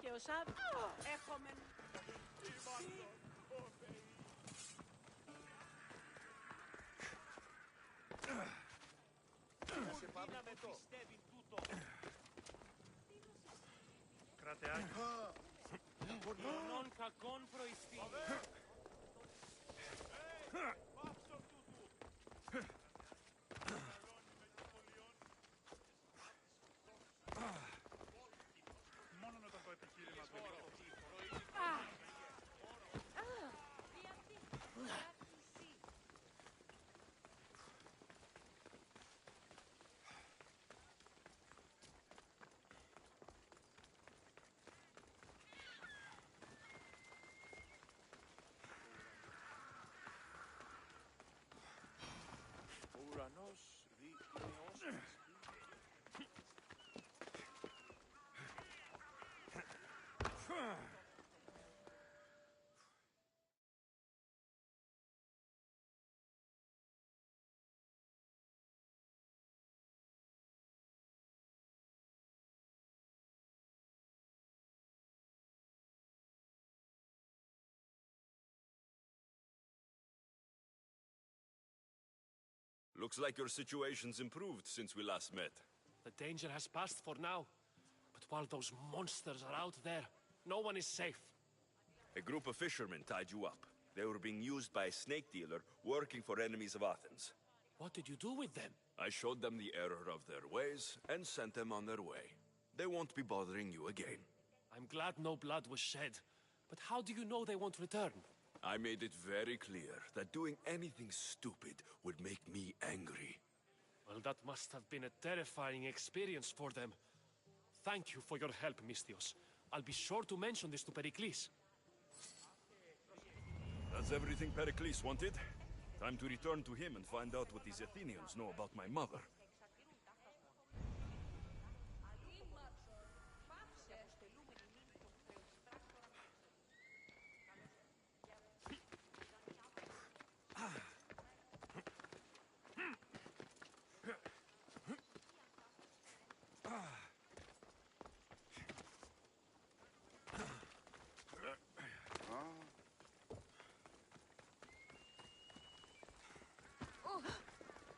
και ο Σαβ... Έχομεν... Δύναμε πιστεύει τούτο. Κρατεάκι. Ορνών κακών προηστήνει. Πάψω τούτου! Μόνο όταν το επιχείρημα τελειώσει. Ο ουρανός είναι όσπρης. Looks like your situation's improved since we last met. The danger has passed for now. But while those monsters are out there, no one is safe. A group of fishermen tied you up. They were being used by a snake dealer working for enemies of Athens. What did you do with them? I showed them the error of their ways and sent them on their way. They won't be bothering you again. I'm glad no blood was shed. But how do you know they won't return? I made it very clear that doing anything stupid would make me angry. Well, that must have been a terrifying experience for them. Thank you for your help, Mystios. I'll be sure to mention this to Pericles. That's everything Pericles wanted. Time to return to him and find out what these Athenians know about my mother.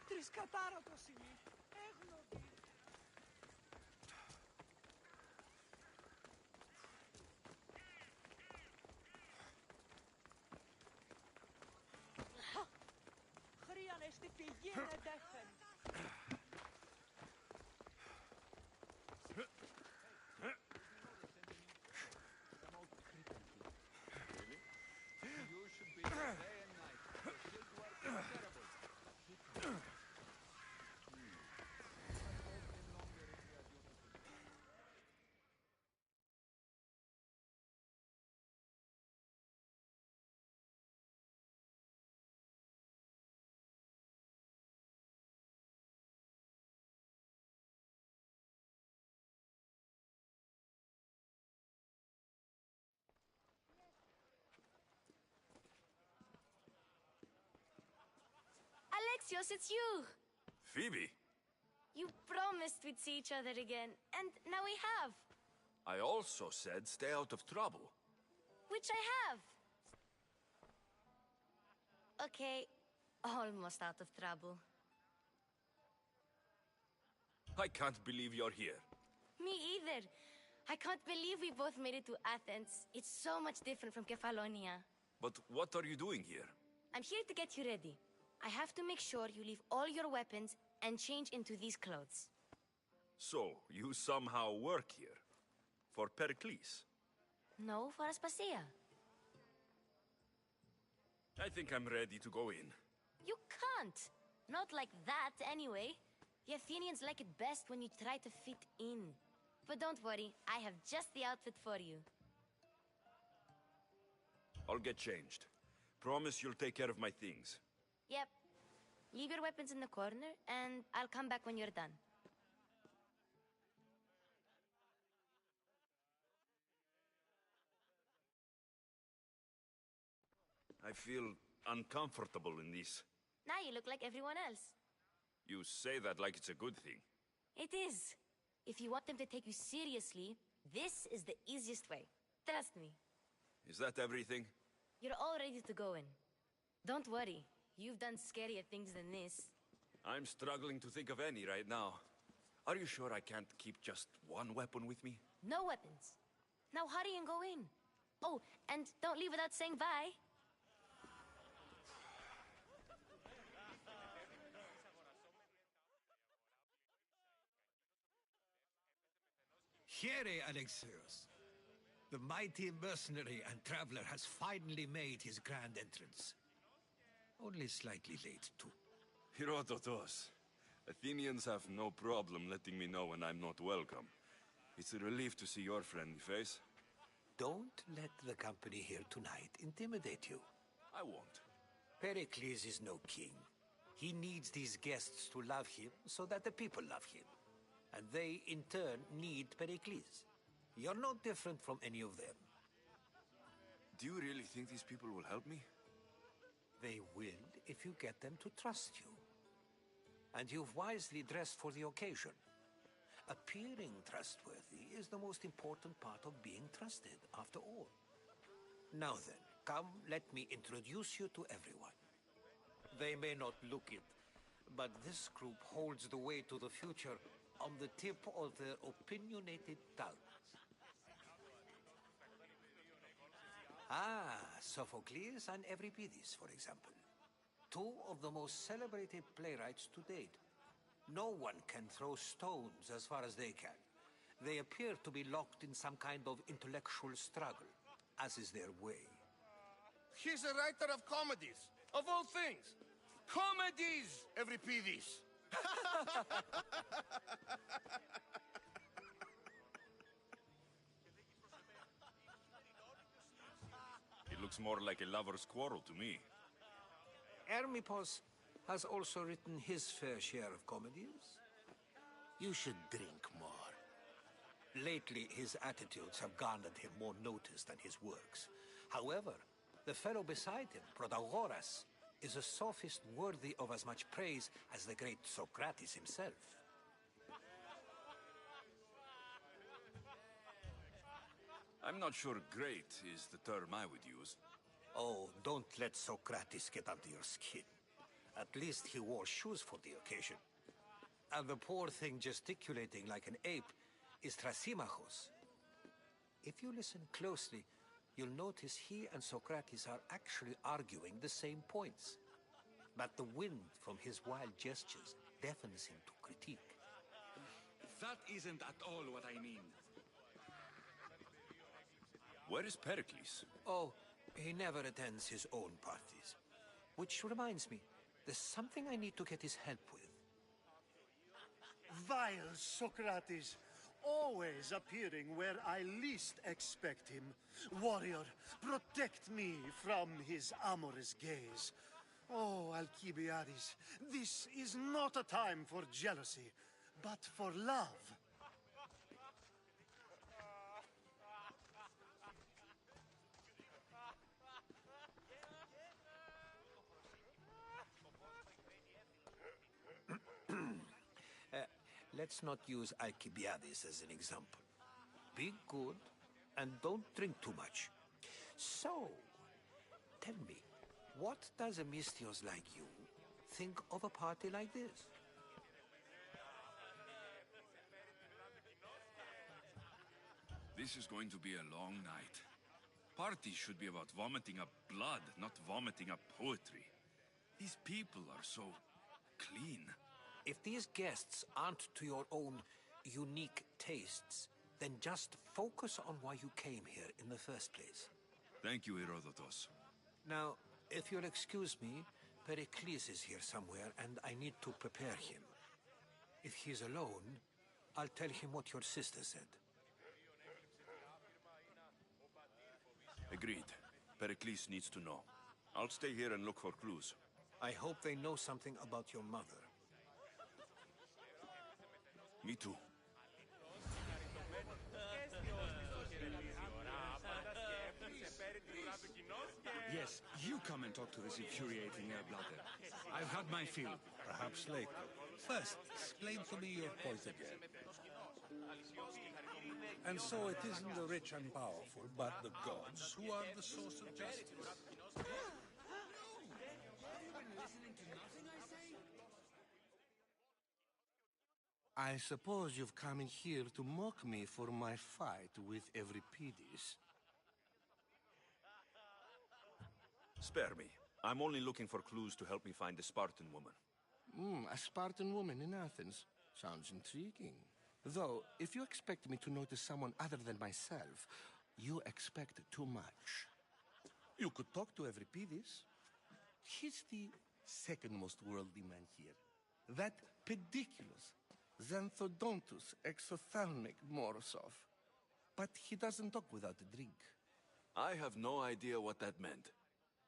Τρισκατάρωτος είναι. Έγνωδη. Χρίανε στη πηγή εντέφεν. You should be there day and night. The field work is terrible. Alexios, it's you! Phoebe! You promised we'd see each other again, and now we have. I also said stay out of trouble. Which I have. Okay, almost out of trouble. I can't believe you're here. Me either. I can't believe we both made it to Athens. It's so much different from Kefalonia. But what are you doing here? I'm here to get you ready. I have to make sure you leave all your weapons and change into these clothes. So, you somehow work here? For Pericles? No, for Aspasia. I think I'm ready to go in. You can't. Not like that, anyway. The Athenians like it best when you try to fit in. But don't worry, I have just the outfit for you. I'll get changed. Promise you'll take care of my things. Yep. Leave your weapons in the corner, and I'll come back when you're done. I feel uncomfortable in this. Now you look like everyone else. You say that like it's a good thing. It is. If you want them to take you seriously, This is the easiest way. Trust me. Is that everything? You're all ready to go in. Don't worry. You've done scarier things than this. I'm struggling to think of any right now. Are you sure I can't keep just one weapon with me? No weapons. Now hurry and go in. Oh, and don't leave without saying bye. Here, Alexios. The mighty mercenary and traveler has finally made his grand entrance. Only slightly late, too. Herodotos. Athenians have no problem letting me know when I'm not welcome. It's a relief to see your friendly face. Don't let the company here tonight intimidate you. I won't. Pericles is no king. He needs these guests to love him so that the people love him. And they, in turn, need Pericles. You're no different from any of them. Do you really think these people will help me? They will if you get them to trust you. And you've wisely dressed for the occasion. Appearing trustworthy is the most important part of being trusted, after all. Now then, come, let me introduce you to everyone. They may not look it, but this group holds the way to the future on the tip of their opinionated tongues. Sophocles and Euripides, for example. Two of the most celebrated playwrights to date. No one can throw stones as far as they can. They appear to be locked in some kind of intellectual struggle, as is their way. He's a writer of comedies, of all things. Comedies, Euripides. It looks more like a lover's quarrel to me. Hermippos has also written his fair share of comedies. You should drink more. Lately, his attitudes have garnered him more notice than his works. However, the fellow beside him, Protagoras, is a sophist worthy of as much praise as the great Socrates himself. I'm not sure great is the term I would use. Oh, don't let Socrates get under your skin. At least he wore shoes for the occasion. And the poor thing gesticulating like an ape is Thrasymachos. If you listen closely, you'll notice he and Socrates are actually arguing the same points. But the wind from his wild gestures deafens him to critique. That isn't at all what I mean. Where is Pericles? Oh, he never attends his own parties. Which reminds me, there's something I need to get his help with. Vile Socrates, always appearing where I least expect him. Warrior, protect me from his amorous gaze. Oh, Alcibiades, this is not a time for jealousy, but for love. Let's not use Alcibiades as an example. Be good, and don't drink too much. So, tell me, what does a Misthios like you think of a party like this? This is going to be a long night. Parties should be about vomiting up blood, not vomiting up poetry. These people are so clean. If these guests aren't to your own unique tastes, then just focus on why you came here in the first place. Thank you, Herodotos. Now, if you'll excuse me, Pericles is here somewhere, and I need to prepare him. If he's alone, I'll tell him what your sister said. Agreed. Pericles needs to know. I'll stay here and look for clues. I hope they know something about your mother. Me too. Yes, you come and talk to this infuriating air-blooder. I've had my fill. Perhaps later. First, explain to me your point again. And so it isn't the rich and powerful, but the gods who are the source of justice. I suppose you've come in here to mock me for my fight with Euripides. Spare me. I'm only looking for clues to help me find a Spartan woman. A Spartan woman in Athens. Sounds intriguing. Though, if you expect me to notice someone other than myself, you expect too much. You could talk to Euripides. He's the second most worldly man here. That pediculous, xanthodontus exophthalmic Morosov. But he doesn't talk without a drink. I have no idea what that meant.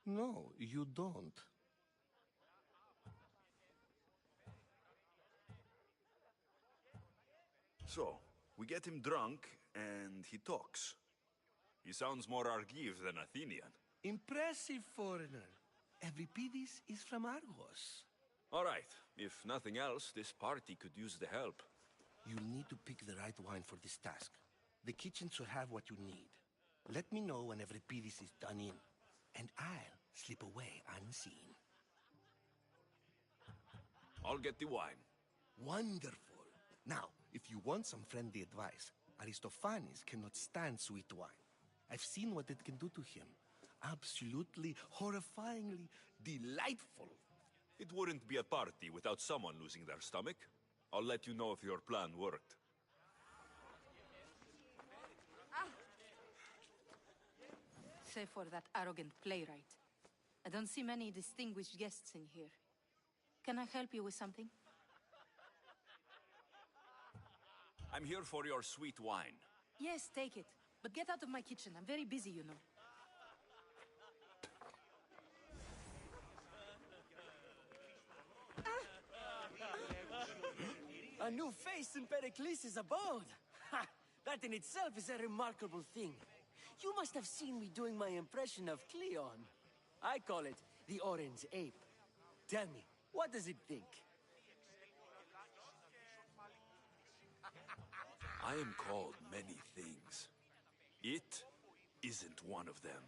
No, you don't. So, we get him drunk, and he talks. He sounds more Argive than Athenian. Impressive, foreigner. Euripides is from Argos. All right. If nothing else, this party could use the help. You'll need to pick the right wine for this task. The kitchen should have what you need. Let me know when Euripides is done in, and I'll slip away unseen. I'll get the wine. Wonderful. Now, if you want some friendly advice, Aristophanes cannot stand sweet wine. I've seen what it can do to him. Absolutely, horrifyingly delightful. It wouldn't be a party without someone losing their stomach. I'll let you know if your plan worked. Save for that arrogant playwright. I don't see many distinguished guests in here. Can I help you with something? I'm here for your sweet wine. Yes, take it. But get out of my kitchen. I'm very busy, you know. A new face in Pericles' abode! Ha! That in itself is a remarkable thing. You must have seen me doing my impression of Cleon. I call it the Orange Ape. Tell me, what does it think? I am called many things. It isn't one of them.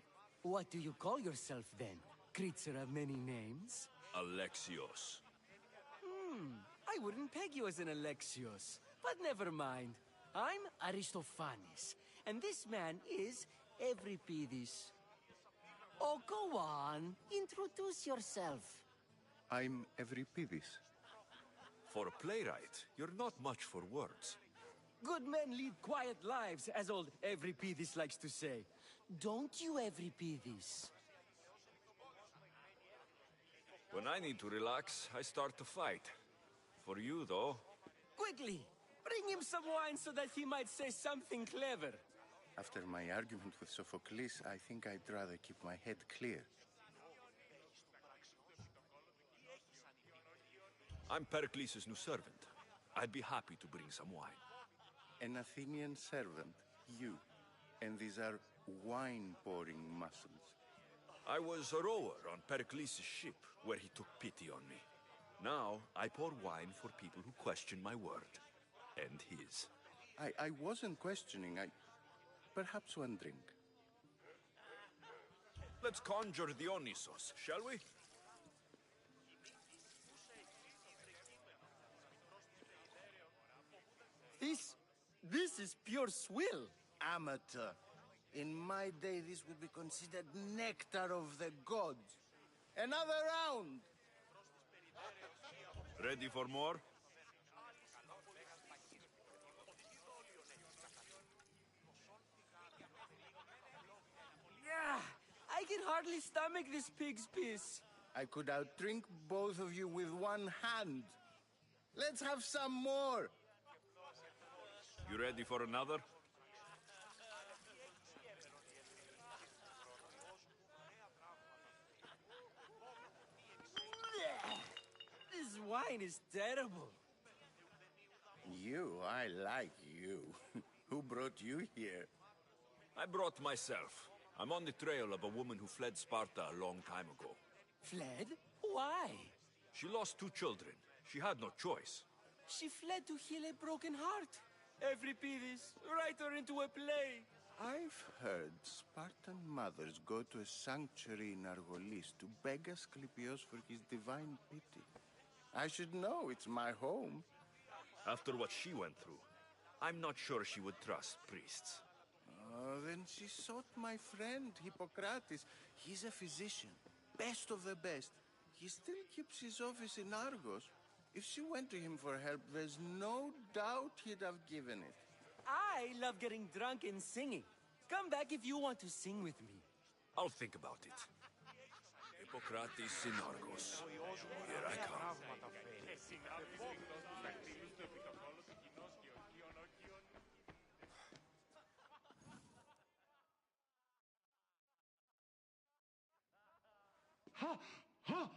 What do you call yourself then? Creature of many names? Alexios. I wouldn't peg you as an Alexios, but never mind. I'm Aristophanes, and this man is Euripides. Oh, go on. Introduce yourself. I'm Euripides. For a playwright, you're not much for words. Good men lead quiet lives, as old Euripides likes to say. Don't you, Euripides? When I need to relax, I start to fight. For you, though... Quickly! Bring him some wine so that he might say something clever. After my argument with Sophocles, I think I'd rather keep my head clear. I'm Pericles' new servant. I'd be happy to bring some wine. An Athenian servant, you. And these are wine-pouring muscles. I was a rower on Pericles' ship, where he took pity on me. Now, I pour wine for people who question my word. And his. I wasn't questioning, Perhaps one drink. Let's conjure Dionysos, shall we? This is pure swill. Amateur. In my day, this would be considered nectar of the gods. Another round! Ready for more? Yeah, I can hardly stomach this pig's piss. I could outdrink both of you with one hand. Let's have some more. You ready for another? This wine is terrible. I like you. Who brought you here? I brought myself. I'm on the trail of a woman who fled Sparta a long time ago. Fled? Why? She lost 2 children. She had no choice. She fled to heal a broken heart. Euripides, write her into a play. I've heard Spartan mothers go to a sanctuary in Argolis to beg Asclepios for his divine pity. I should know, it's my home. After what she went through, I'm not sure she would trust priests. Then she sought my friend, Hippocrates. He's a physician, best of the best. He still keeps his office in Argos. If she went to him for help, there's no doubt he'd have given it. I love getting drunk and singing. Come back if you want to sing with me. I'll think about it. Hippocrates in Argos. Here I come. Ha! Ha!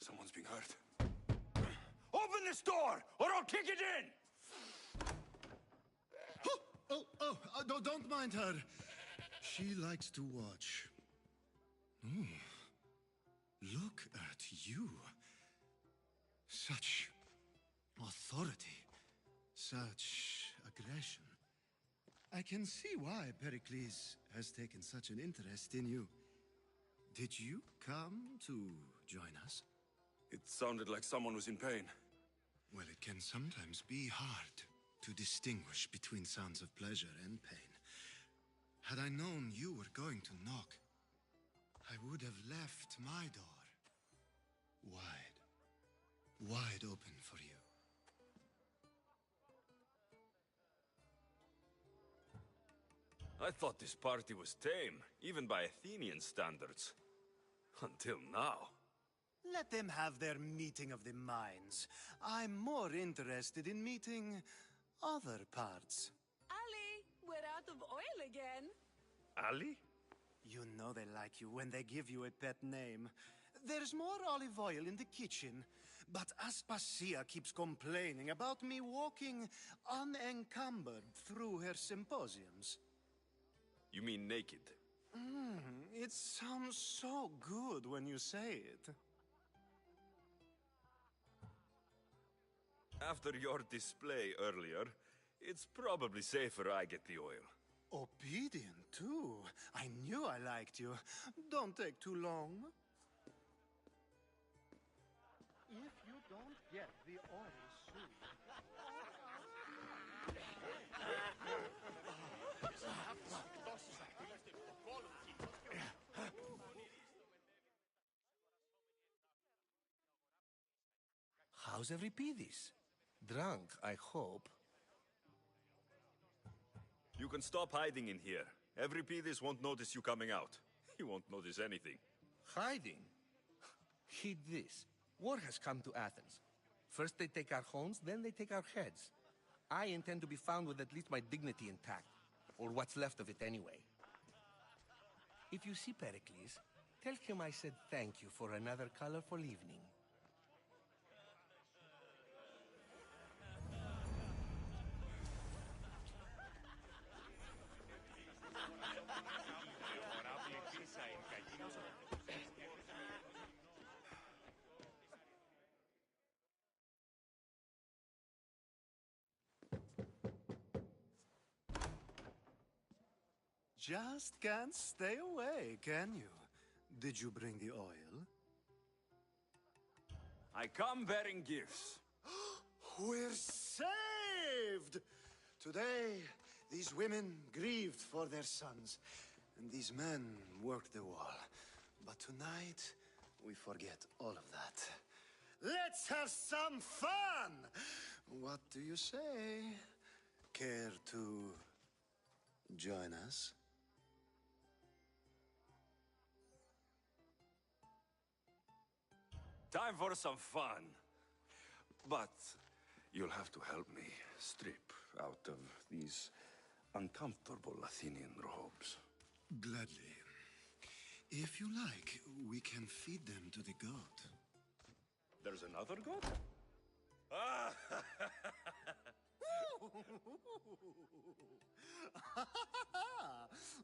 Someone's being hurt. Open this door, or I'll kick it in! Don't mind her. She likes to watch. Oh, look at you. Such authority, such aggression. I can see why Pericles has taken such an interest in you. Did you come to join us? It sounded like someone was in pain. Well, it can sometimes be hard to distinguish between sounds of pleasure and pain. Had I known you were going to knock, I would have left my door wide open for you. I thought this party was tame, even by Athenian standards. Until now. Let them have their meeting of the minds. I'm more interested in meeting other parts. Ali, we're out of oil again. Ali? You know they like you when they give you a pet name. There's more olive oil in the kitchen, but Aspasia keeps complaining about me walking unencumbered through her symposiums. You mean naked? It sounds so good when you say it. After your display earlier, it's probably safer I get the oil. Obedient, too. I knew I liked you. Don't take too long. If you don't get the oil soon... How's Euripides? Drunk, I hope. You can stop hiding in here. Euripides won't notice you coming out. He won't notice anything. Hiding? Heed this. War has come to Athens. First they take our homes, then they take our heads. I intend to be found with at least my dignity intact. Or what's left of it anyway. If you see Pericles, tell him I said thank you for another colorful evening. Just can't stay away, can you? Did you bring the oil? I come bearing gifts. We're saved! Today, these women grieved for their sons, and these men worked the wall. But tonight, we forget all of that. Let's have some fun! What do you say? Care to join us? Time for some fun. But you'll have to help me strip out of these uncomfortable Athenian robes. Gladly. If you like, we can feed them to the god. There's another god? Ah!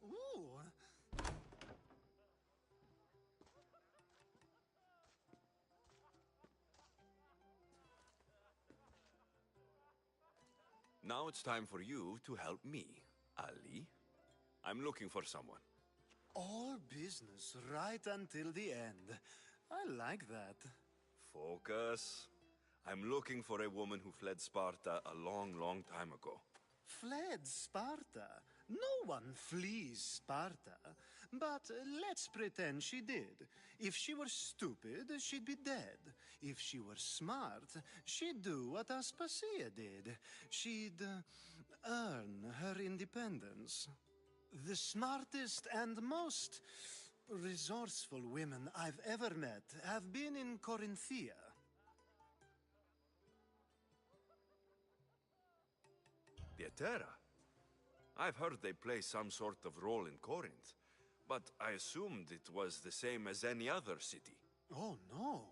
Ooh. Now it's time for you to help me, Ali. I'm looking for someone. All business right until the end. I like that. Focus. I'm looking for a woman who fled Sparta a long, long time ago. Fled Sparta? No one flees Sparta. But let's pretend she did. If she were stupid, she'd be dead. If she were smart, she'd do what Aspasia did. She'd earn her independence. The smartest and most resourceful women I've ever met have been in Corinthia. Pietera? I've heard they play some sort of role in Corinth, but I assumed it was the same as any other city. Oh, no.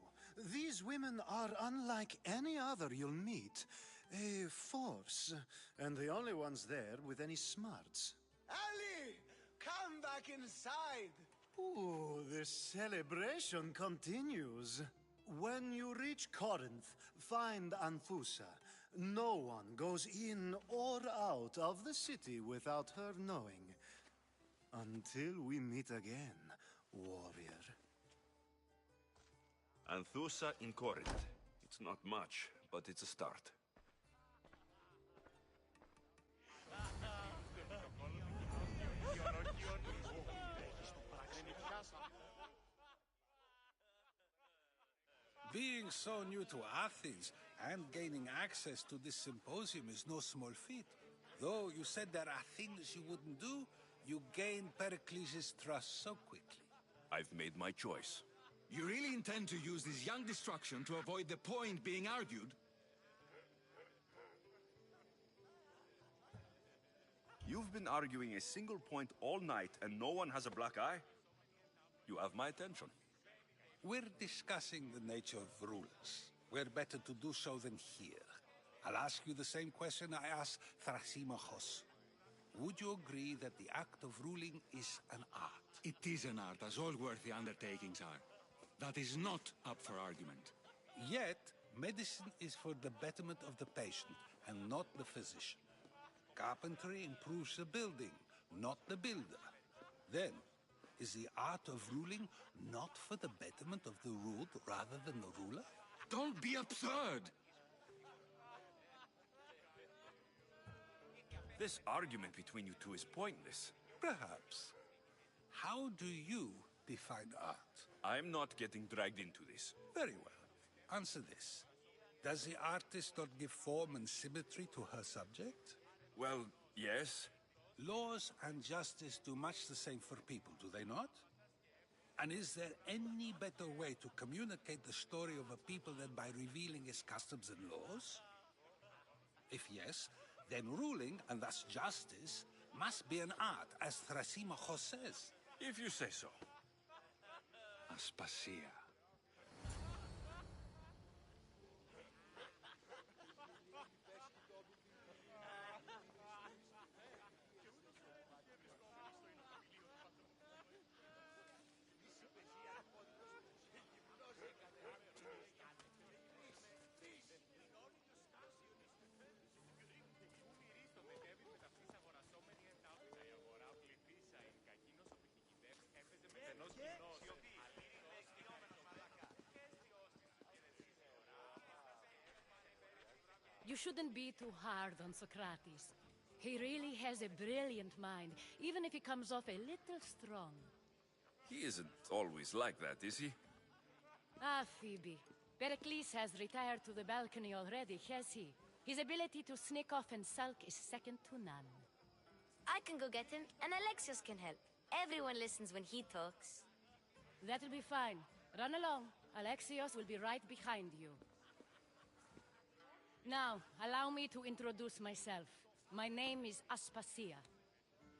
These women are unlike any other you'll meet. A force, and the only ones there with any smarts. Ali! Come back inside! Ooh, the celebration continues. When you reach Corinth, find Anthusa. No one goes in or out of the city without her knowing. Until we meet again, warrior. Anthusa in Corinth. It's not much, but it's a start. Being so new to Athens and gaining access to this symposium is no small feat. Though you said there are things you wouldn't do, you gained Pericles' trust so quickly. I've made my choice. You really intend to use this young destruction to avoid the point being argued? You've been arguing a single point all night and no one has a black eye? You have my attention. We're discussing the nature of rulers. Where better to do so than here? I'll ask you the same question I asked Thrasymachos. Would you agree that the act of ruling is an art? It is an art, as all worthy undertakings are. That is not up for argument. Yet, medicine is for the betterment of the patient, and not the physician. Carpentry improves the building, not the builder. Then, is the art of ruling not for the betterment of the ruled rather than the ruler? Don't be absurd! This argument between you two is pointless. Perhaps. How do you define art? I'm not getting dragged into this. Very well. Answer this. Does the artist not give form and symmetry to her subject? Well, yes. Laws and justice do much the same for people, do they not? And is there any better way to communicate the story of a people than by revealing its customs and laws? If yes, then ruling, and thus justice, must be an art, as Thrasymachos says. If you say so. Aspasia. You shouldn't be too hard on Socrates. He really has a brilliant mind, even if he comes off a little strong. He isn't always like that, is he? Ah, Phoebe. Pericles has retired to the balcony already, has he? His ability to sneak off and sulk is second to none. I can go get him, and Alexios can help. Everyone listens when he talks. That'll be fine. Run along. Alexios will be right behind you. Now, allow me to introduce myself. My name is Aspasia.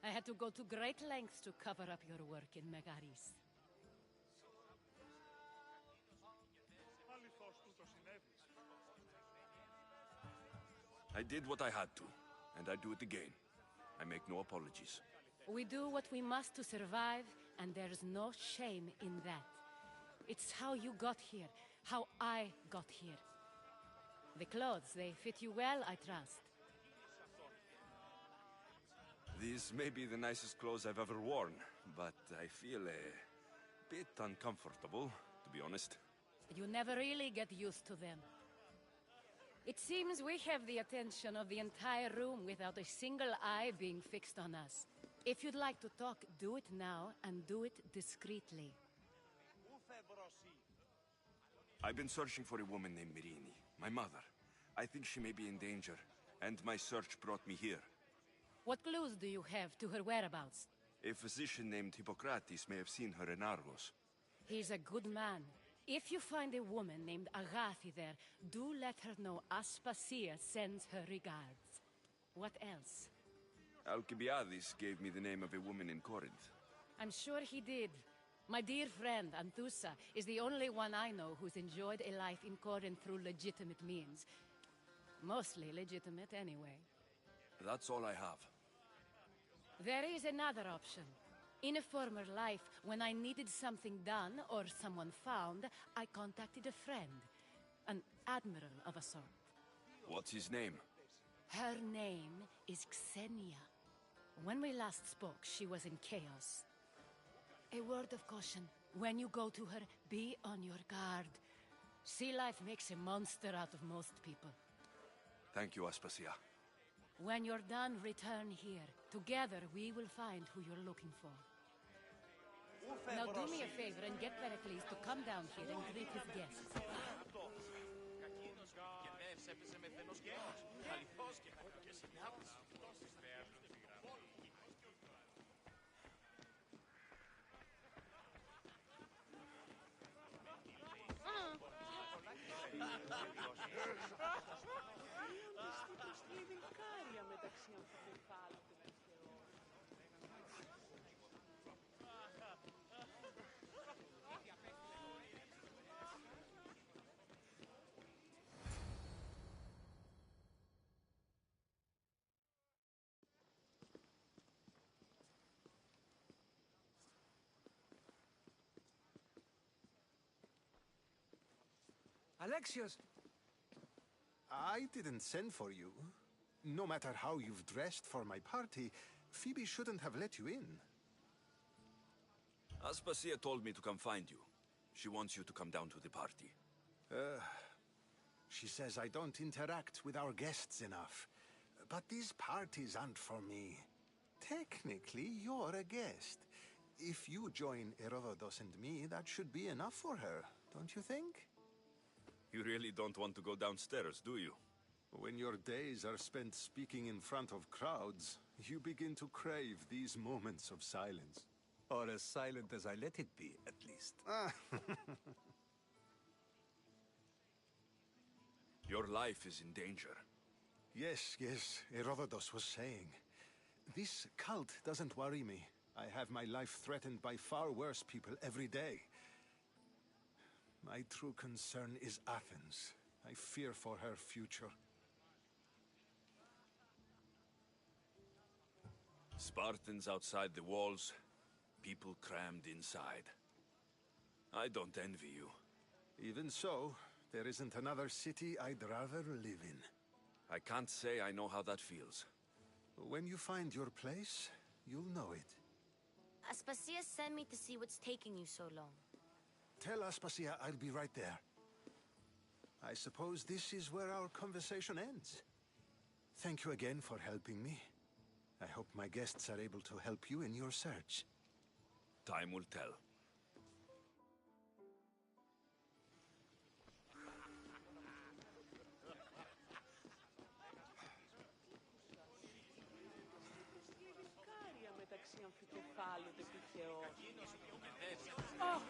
I had to go to great lengths to cover up your work in Megaris. I did what I had to, and I do it again. I make no apologies. We do what we must to survive, and there's no shame in that. It's how you got here, how I got here. The clothes, they fit you well, I trust. These may be the nicest clothes I've ever worn, but I feel a bit uncomfortable, to be honest. You never really get used to them. It seems we have the attention of the entire room without a single eye being fixed on us. If you'd like to talk, do it now, and do it discreetly. I've been searching for a woman named Mirini, my mother. I think she may be in danger, and my search brought me here. What clues do you have to her whereabouts? A physician named Hippocrates may have seen her in Argos. He's a good man. If you find a woman named Agathi there, do let her know Aspasia sends her regards. What else? Alcibiades gave me the name of a woman in Corinth. I'm sure he did. My dear friend, Anthusa, is the only one I know who's enjoyed a life in Corinth through legitimate means. Mostly legitimate, anyway. That's all I have. There is another option. In a former life, when I needed something done or someone found, I contacted a friend. An admiral of a sort. What's his name? Her name is Xenia. When we last spoke, she was in chaos. A word of caution. When you go to her, be on your guard. Sea life makes a monster out of most people. Thank you, Aspasia. When you're done, return here. Together, we will find who you're looking for. Now do me a favor and get Pericles to come down here and greet his guests. Alexios! I didn't send for you. No matter how you've dressed for my party, Phoebe shouldn't have let you in. Aspasia told me to come find you. She wants you to come down to the party. She says I don't interact with our guests enough. But these parties aren't for me. Technically, you're a guest. If you join Herodotus and me, that should be enough for her, don't you think? You really don't want to go downstairs, do you? When your days are spent speaking in front of crowds, you begin to crave these moments of silence. Or as silent as I let it be, at least. Your life is in danger. Yes, Herodotus was saying. This cult doesn't worry me. I have my life threatened by far worse people every day. My true concern is Athens. I fear for her future. Spartans outside the walls, people crammed inside. I don't envy you. Even so, there isn't another city I'd rather live in. I can't say I know how that feels. When you find your place, you'll know it. Aspasia sent me to see what's taking you so long. Tell Aspasia I'll be right there. I suppose this is where our conversation ends. Thank you again for helping me. I hope my guests are able to help you in your search. Time will tell. Oh!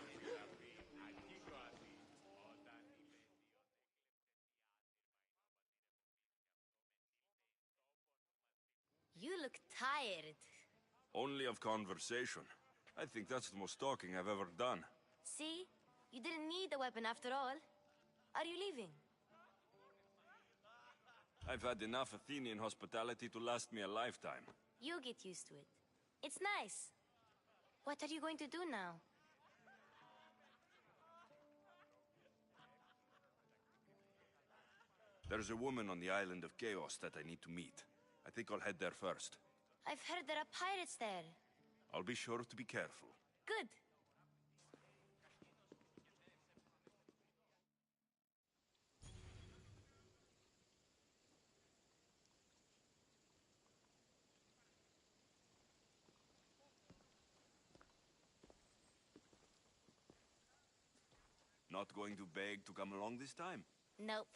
You look tired. Only of conversation. I think that's the most talking I've ever done. See? You didn't need the weapon after all. Are you leaving? I've had enough Athenian hospitality to last me a lifetime. You get used to it. It's nice. What are you going to do now? There's a woman on the island of Chaos that I need to meet. I think I'll head there first. I've heard there are pirates there. I'll be sure to be careful. Good. Not going to beg to come along this time? Nope.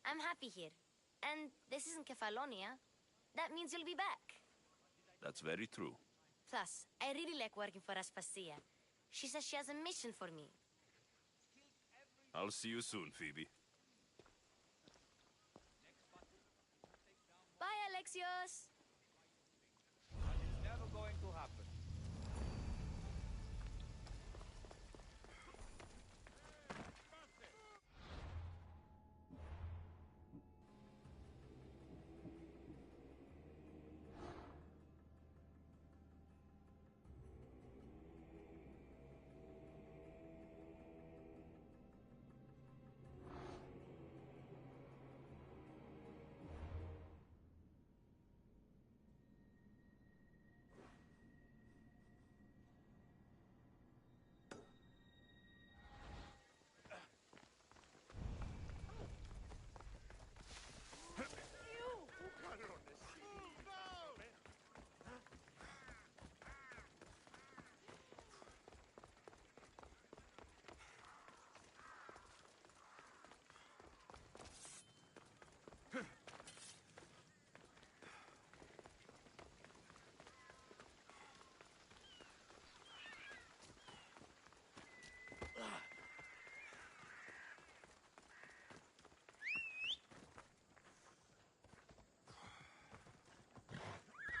I'm happy here. And this isn't Kefalonia. That means you'll be back. That's very true. Plus, I really like working for Aspasia. She says she has a mission for me. I'll see you soon, Phoebe. Bye, Alexios! It's never going to happen.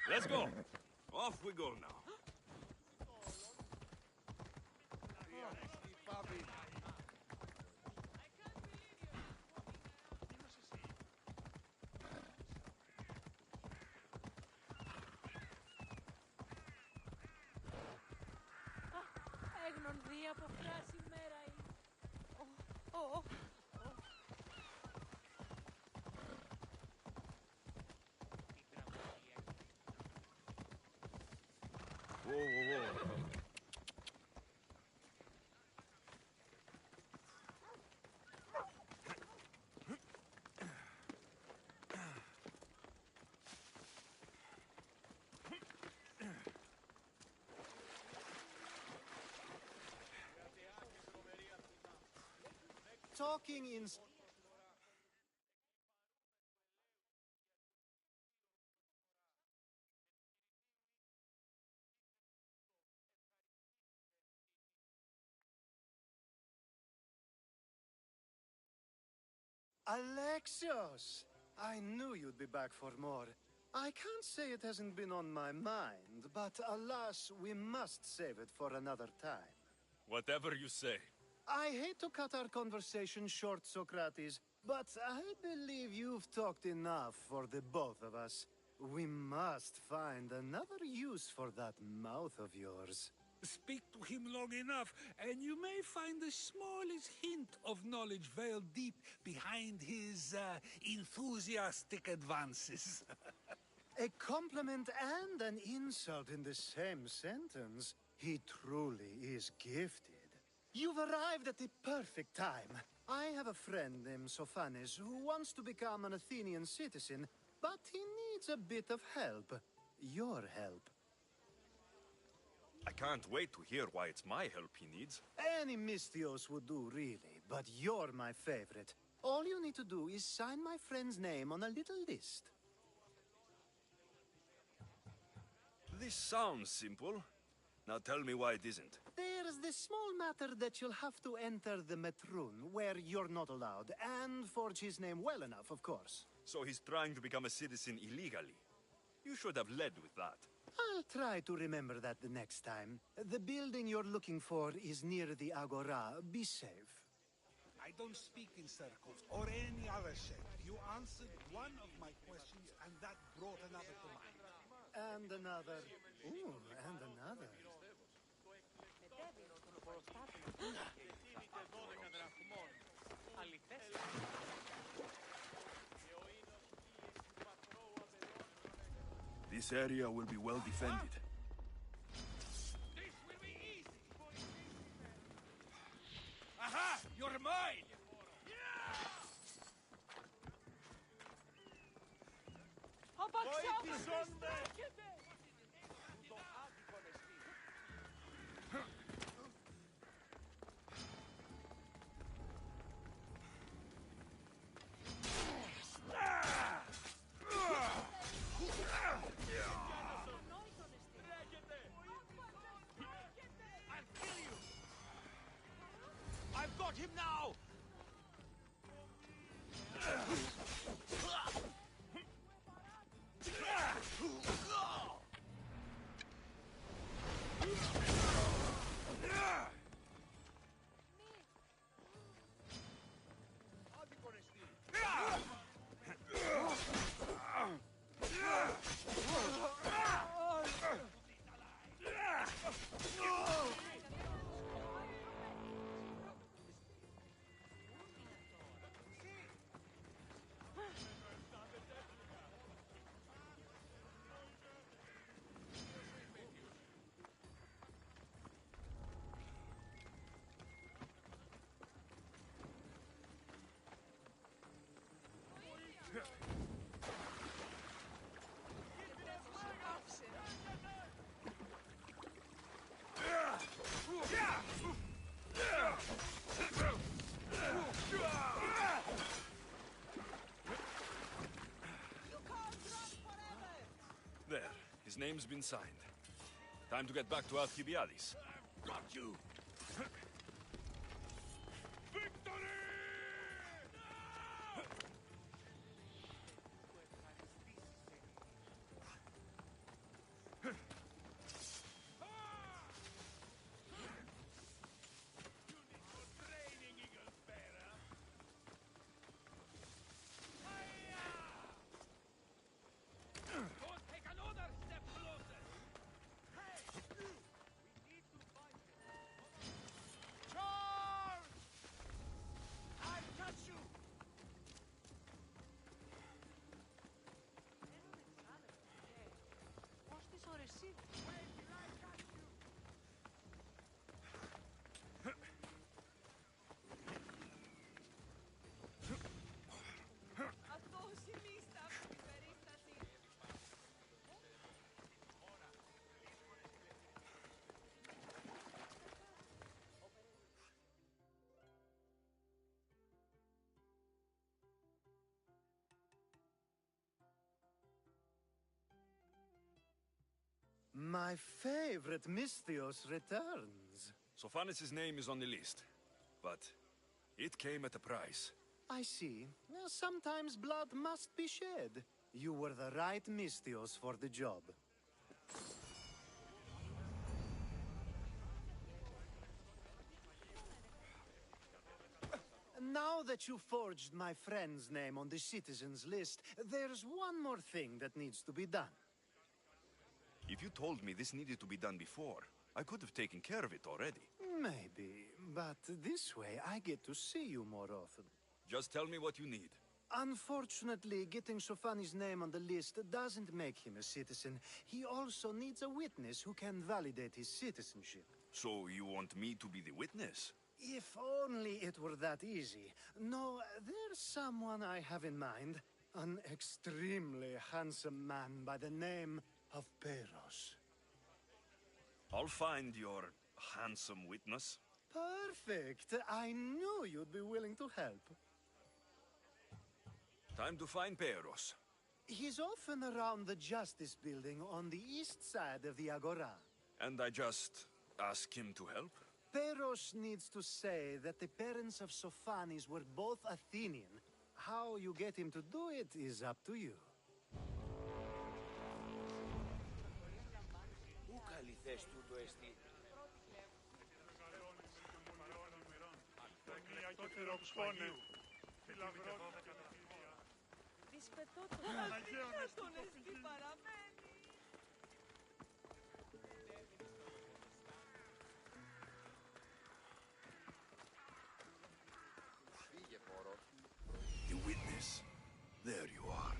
Let's go. Off we go now. Έγνον δει από φράση μέρα η... Whoa, whoa, whoa. Talking in... Alexios! I knew you'd be back for more. I can't say it hasn't been on my mind, but alas, we must save it for another time. Whatever you say. I hate to cut our conversation short, Socrates, but I believe you've talked enough for the both of us. We must find another use for that mouth of yours. Speak to him long enough, and you may find the smallest hint of knowledge veiled deep behind his enthusiastic advances. A compliment and an insult in the same sentence. He truly is gifted. You've arrived at the perfect time. I have a friend named Sophanes who wants to become an Athenian citizen, but he needs a bit of help. Your help. I can't wait to hear why it's my help he needs. Any Misthios would do, really, but you're my favorite. All you need to do is sign my friend's name on a little list. This sounds simple. Now tell me why it isn't. There's the small matter that you'll have to enter the Metroon, where you're not allowed, and forge his name well enough, of course. So he's trying to become a citizen illegally. You should have led with that. I'll try to remember that the next time. The building you're looking for is near the Agora. Be safe. I don't speak in circles or any other shape. You answered one of my questions, and that brought another to mind. And another. Ooh, and another. This area will be well defended. Aha! You're mine! I've got him now! There, his name's been signed. Time to get back to Alcibiades. Got you! My favorite Misthios returns. Sophanis' name is on the list, but it came at a price. I see. Sometimes blood must be shed. You were the right Misthios for the job. Now that you forged my friend's name on the citizens list, there's one more thing that needs to be done. If you told me this needed to be done before, I could have taken care of it already. Maybe, but this way I get to see you more often. Just tell me what you need. Unfortunately, getting Sofani's name on the list doesn't make him a citizen. He also needs a witness who can validate his citizenship. So you want me to be the witness? If only it were that easy. No, there's someone I have in mind. An extremely handsome man by the name of Peros. I'll find your handsome witness. Perfect. I knew you'd be willing to help. Time to find Peros. He's often around the Justice Building on the east side of the Agora. And I just ask him to help? Peros needs to say that the parents of Sophanis were both Athenian. How you get him to do it is up to you. The witness. There you are.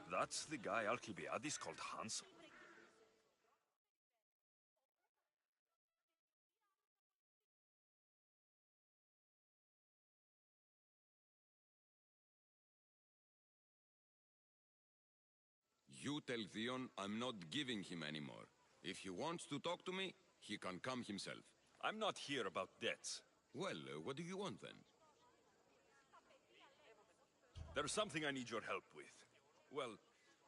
That's the guy Alcibiades called handsome. You tell Theon I'm not giving him anymore. If he wants to talk to me, he can come himself. I'm not here about debts. Well, what do you want then? There's something I need your help with. Well,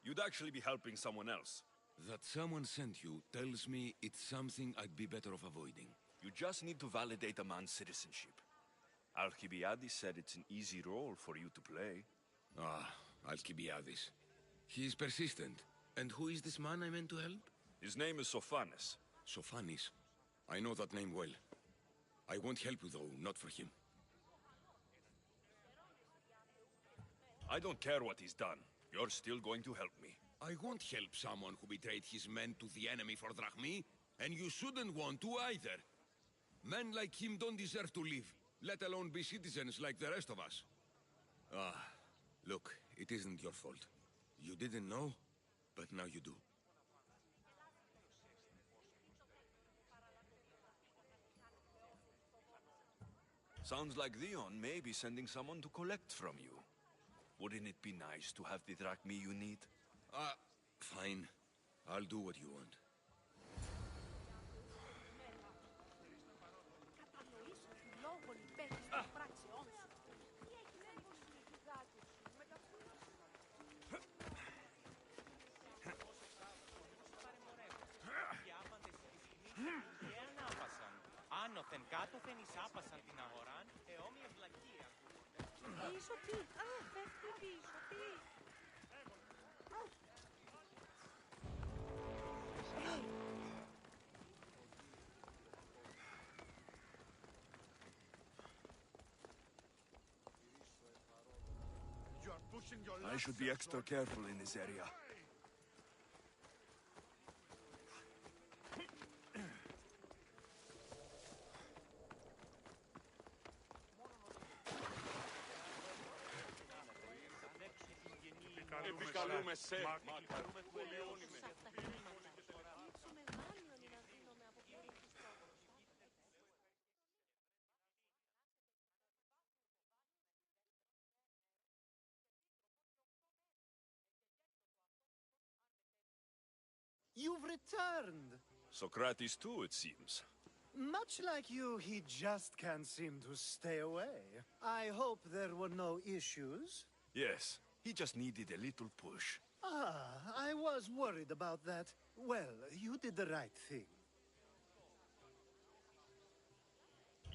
you'd actually be helping someone else. That someone sent you tells me it's something I'd be better off avoiding. You just need to validate a man's citizenship. Alcibiades said it's an easy role for you to play. Ah, Alcibiades. He's persistent. And who is this man I meant to help? His name is Sophanes. Sophanes? I know that name well. I won't help you, though, not for him. I don't care what he's done. You're still going to help me. I won't help someone who betrayed his men to the enemy for drachmi, and you shouldn't want to either. Men like him don't deserve to live, let alone be citizens like the rest of us. Ah, look, it isn't your fault. You didn't know, but now you do. Sounds like Theon may be sending someone to collect from you. Wouldn't it be nice to have the drachmi you need? Fine. I'll do what you want. Άνωθεν κάτωθεν εισάπασαν την αγοράν, εόμοια βλακεία. Πίσω τι, πέφτει πίσω τι. I should be extra careful in this area. Επικαλούμε σε. You've returned. Socrates too, it seems. Much like you, he just can't seem to stay away. I hope there were no issues. Yes, he just needed a little push. I was worried about that. Well, you did the right thing.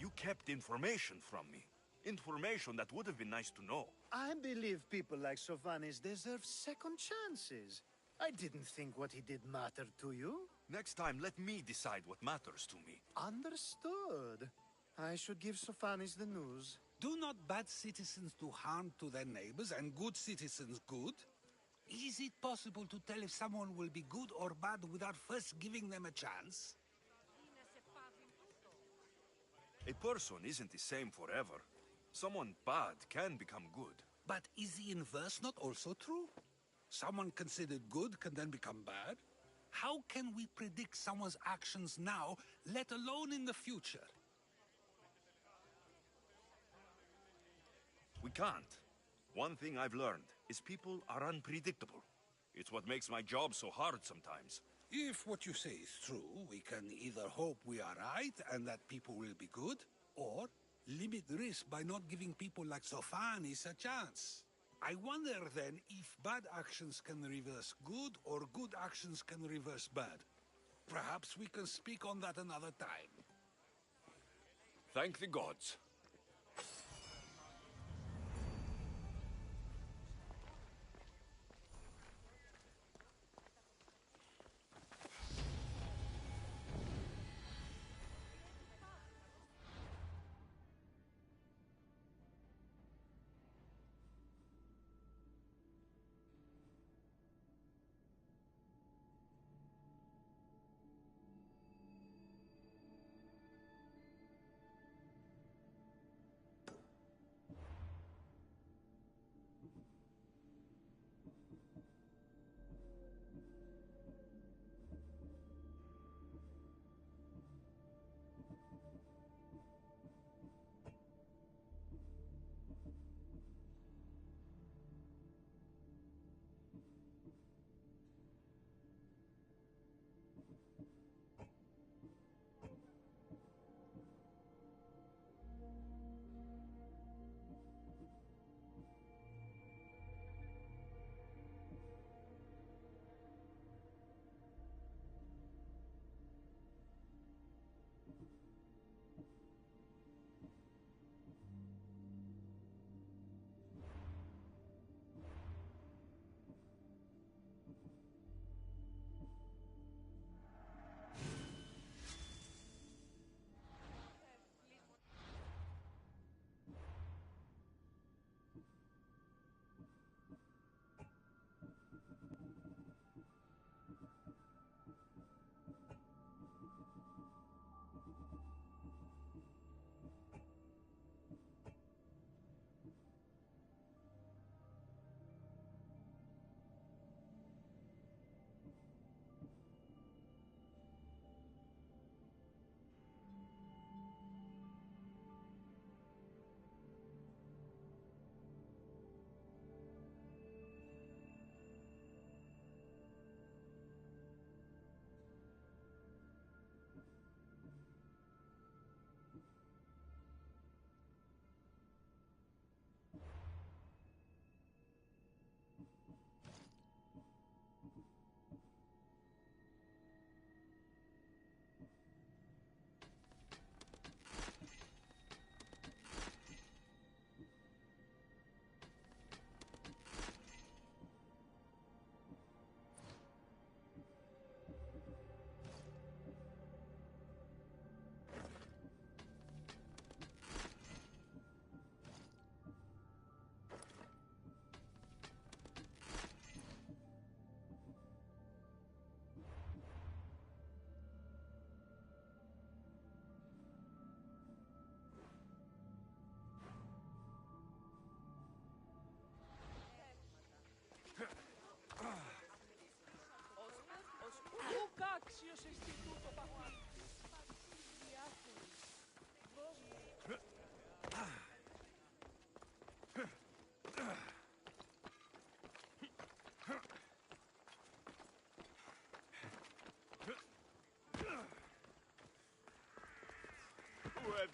You kept information from me. Information that would have been nice to know. I believe people like Sophanes deserve second chances. I didn't think what he did mattered to you. Next time, let me decide what matters to me. Understood. I should give Sophanes the news. Do not bad citizens do harm to their neighbors and good citizens good? Is it possible to tell if someone will be good or bad without first giving them a chance? A person isn't the same forever. Someone bad can become good. But is the inverse not also true? Someone considered good can then become bad? How can we predict someone's actions now, let alone in the future? We can't. One thing I've learned is people are unpredictable. It's what makes my job so hard sometimes. If what you say is true, we can either hope we are right and that people will be good, or limit risk by not giving people like Sophanes a chance. I wonder then if bad actions can reverse good or good actions can reverse bad. Perhaps we can speak on that another time. Thank the gods.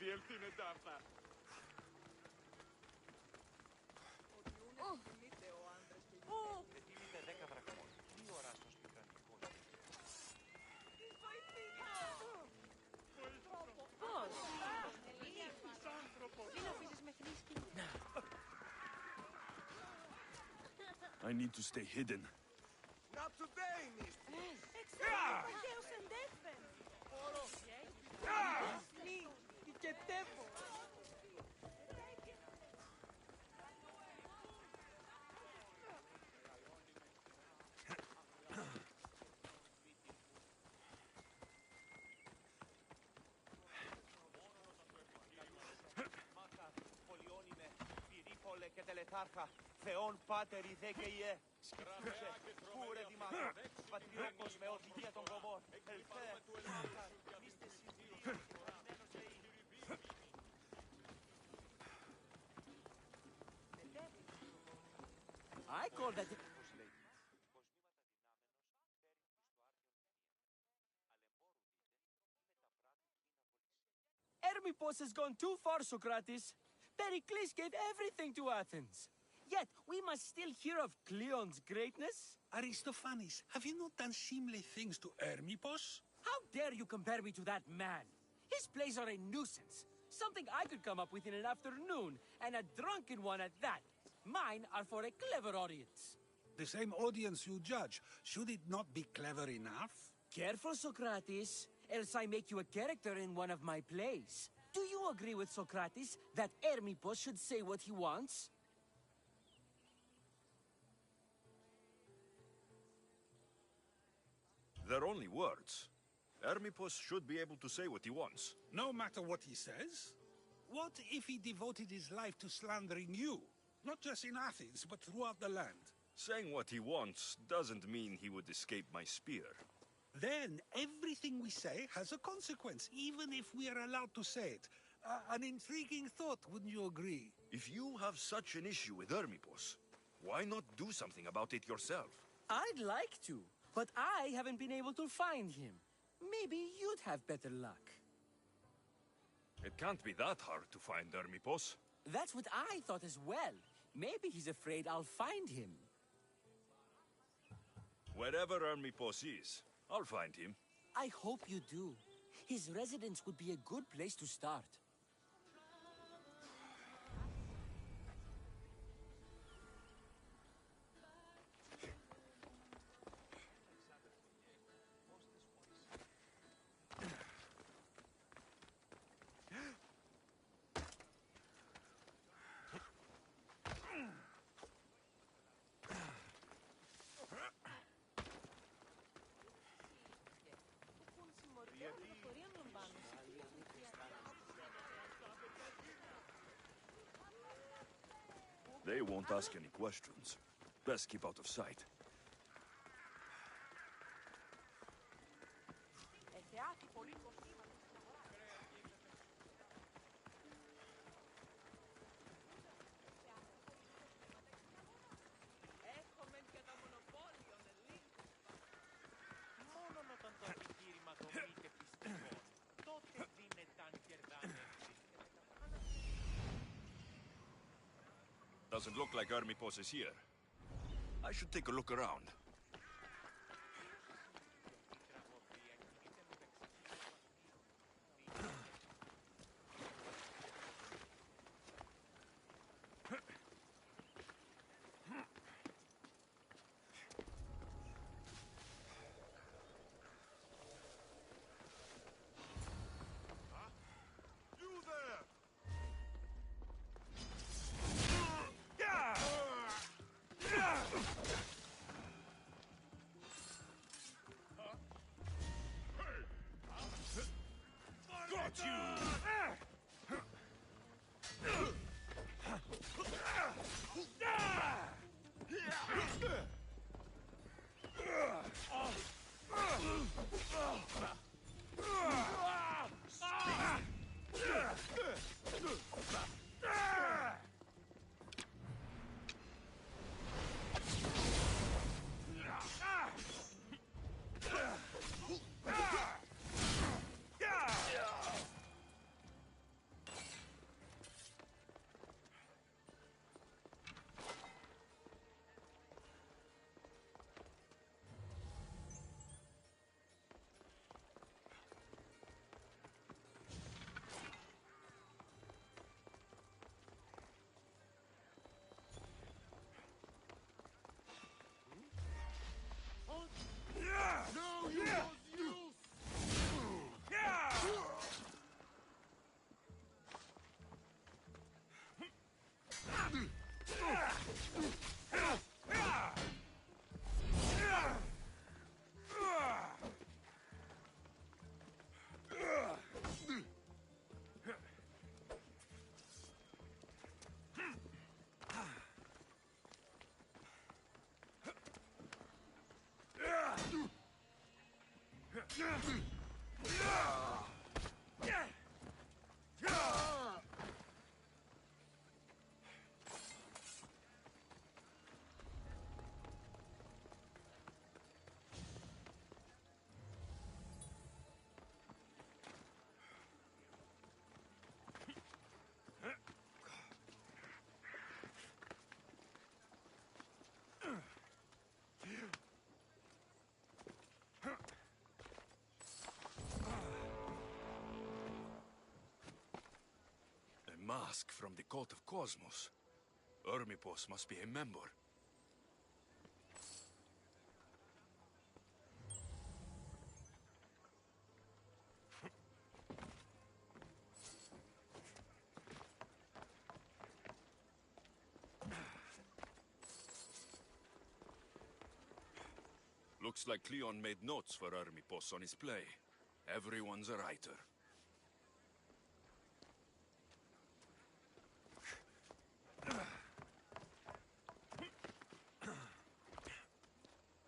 διέλθουνε τάφα. Ετοίμητε 10 δραχμών. 2 ώρα στο σπιτρανικό. Πώς? Μην αφήσεις μέχρι σκηνή. I need to stay hidden. Not today, mister. Ταχαίως εντέφθεν. Και τέπο. Πυρήπολε και τελεθάρχα, Θεόν Πάτερ δε και Ιε, σκεφτούσε, πούρε δημάχα, πατριώκος με οδηγία των κομμών, ελθέ, μάχα, μίστε συντηρήσεις, I call that... Hermippos has gone too far, Socrates. Pericles gave everything to Athens. Yet, we must still hear of Cleon's greatness. Aristophanes, have you not done seemly things to Hermippos? How dare you compare me to that man? His plays are a nuisance. Something I could come up with in an afternoon, and a drunken one at that. Mine are for a clever audience. The same audience you judge. Should it not be clever enough? Careful, Socrates, else I make you a character in one of my plays. Do you agree with Socrates that Hermippos should say what he wants? They're only words. Hermippos should be able to say what he wants. No matter what he says? What if he devoted his life to slandering you? Not just in Athens, but throughout the land. Saying what he wants doesn't mean he would escape my spear. Then everything we say has a consequence, even if we are allowed to say it. An intriguing thought, wouldn't you agree? If you have such an issue with Hermippos, why not do something about it yourself? I'd like to, but I haven't been able to find him. Maybe you'd have better luck. It can't be that hard to find Hermippos. That's what I thought as well. Maybe he's afraid I'll find him. Wherever Hermippos is, I'll find him. I hope you do. His residence would be a good place to start. They won't ask any questions. Best keep out of sight. Μόνον όταν το επιχείρημα δομείται πιστικό, τότε δίνεται αν κερδάνε. Doesn't look like Hermippos is here. I should take a look around. Mask from the Cult of Cosmos. Ermipos must be a member. Looks like Cleon made notes for Ermipos on his play. Everyone's a writer.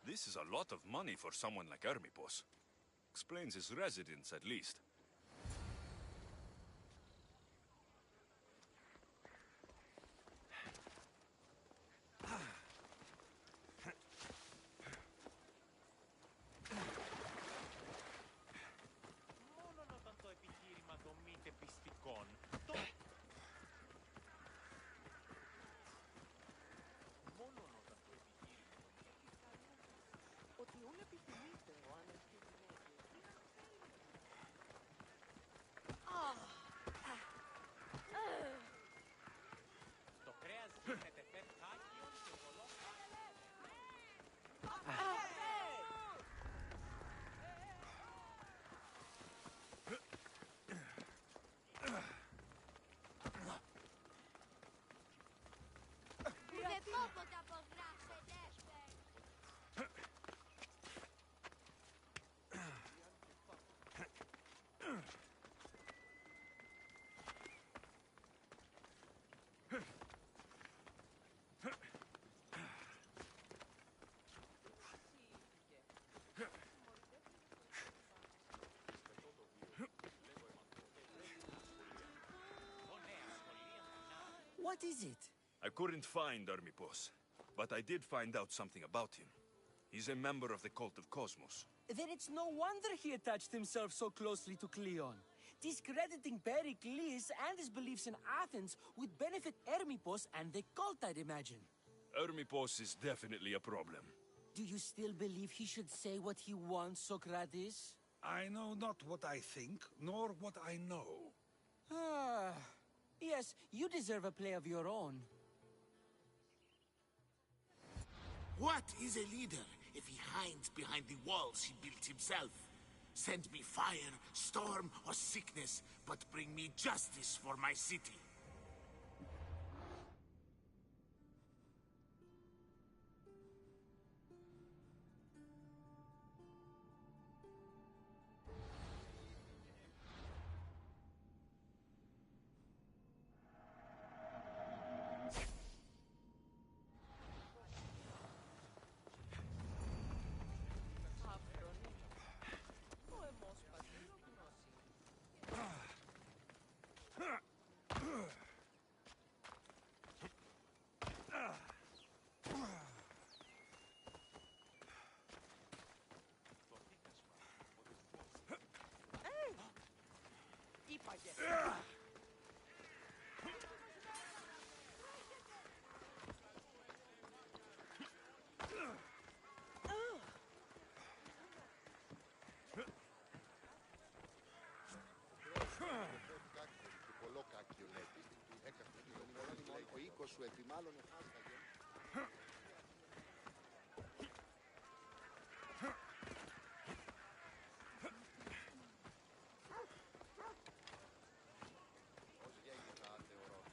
This is a lot of money for someone like Ermipos. Explains his residence, at least. Μόνον όταν το επιχείρημα δομείται πιστικών, ότι ούν επιθυμείται ο άνεμος και η γυναίκες. Το κρέας γίνεται πεπτάκιον και πολλό. Δεν πω ποτέ απογράψετε. What is it? I couldn't find Ermipos, but I did find out something about him. He's a member of the Cult of Cosmos. Then it's no wonder he attached himself so closely to Cleon. Discrediting Pericles and his beliefs in Athens would benefit Ermipos and the cult, I'd imagine. Ermipos is definitely a problem. Do you still believe he should say what he wants, Socrates? I know not what I think, nor what I know. Ah, yes, you deserve a play of your own. What is a leader if he hides behind the walls he built himself? Send me fire, storm, or sickness, but bring me justice for my city. Σου επιμάλλον εφάσταγε. Ως γέγγινα θεωρώς.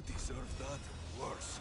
deserve that worse.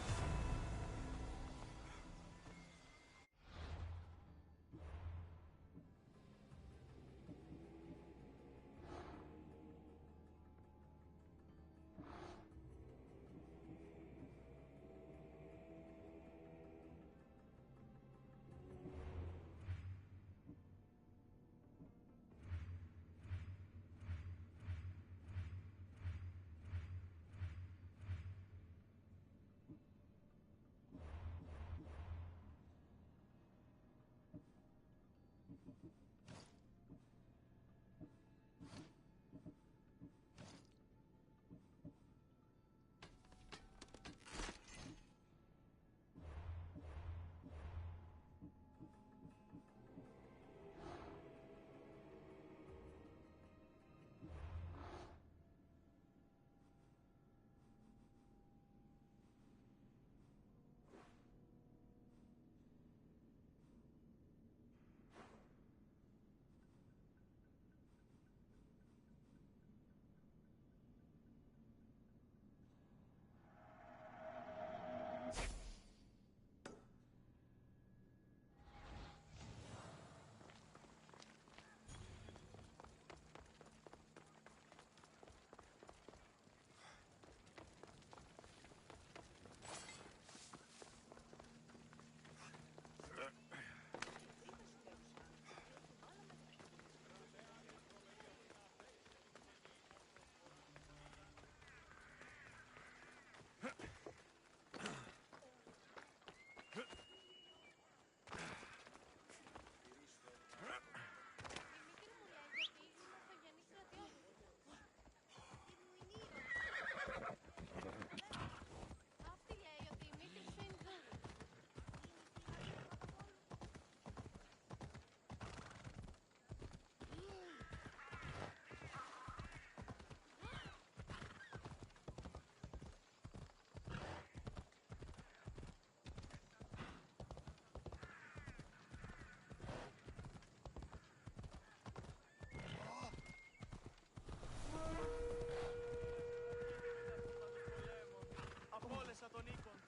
Απόλεσα τον οίκον,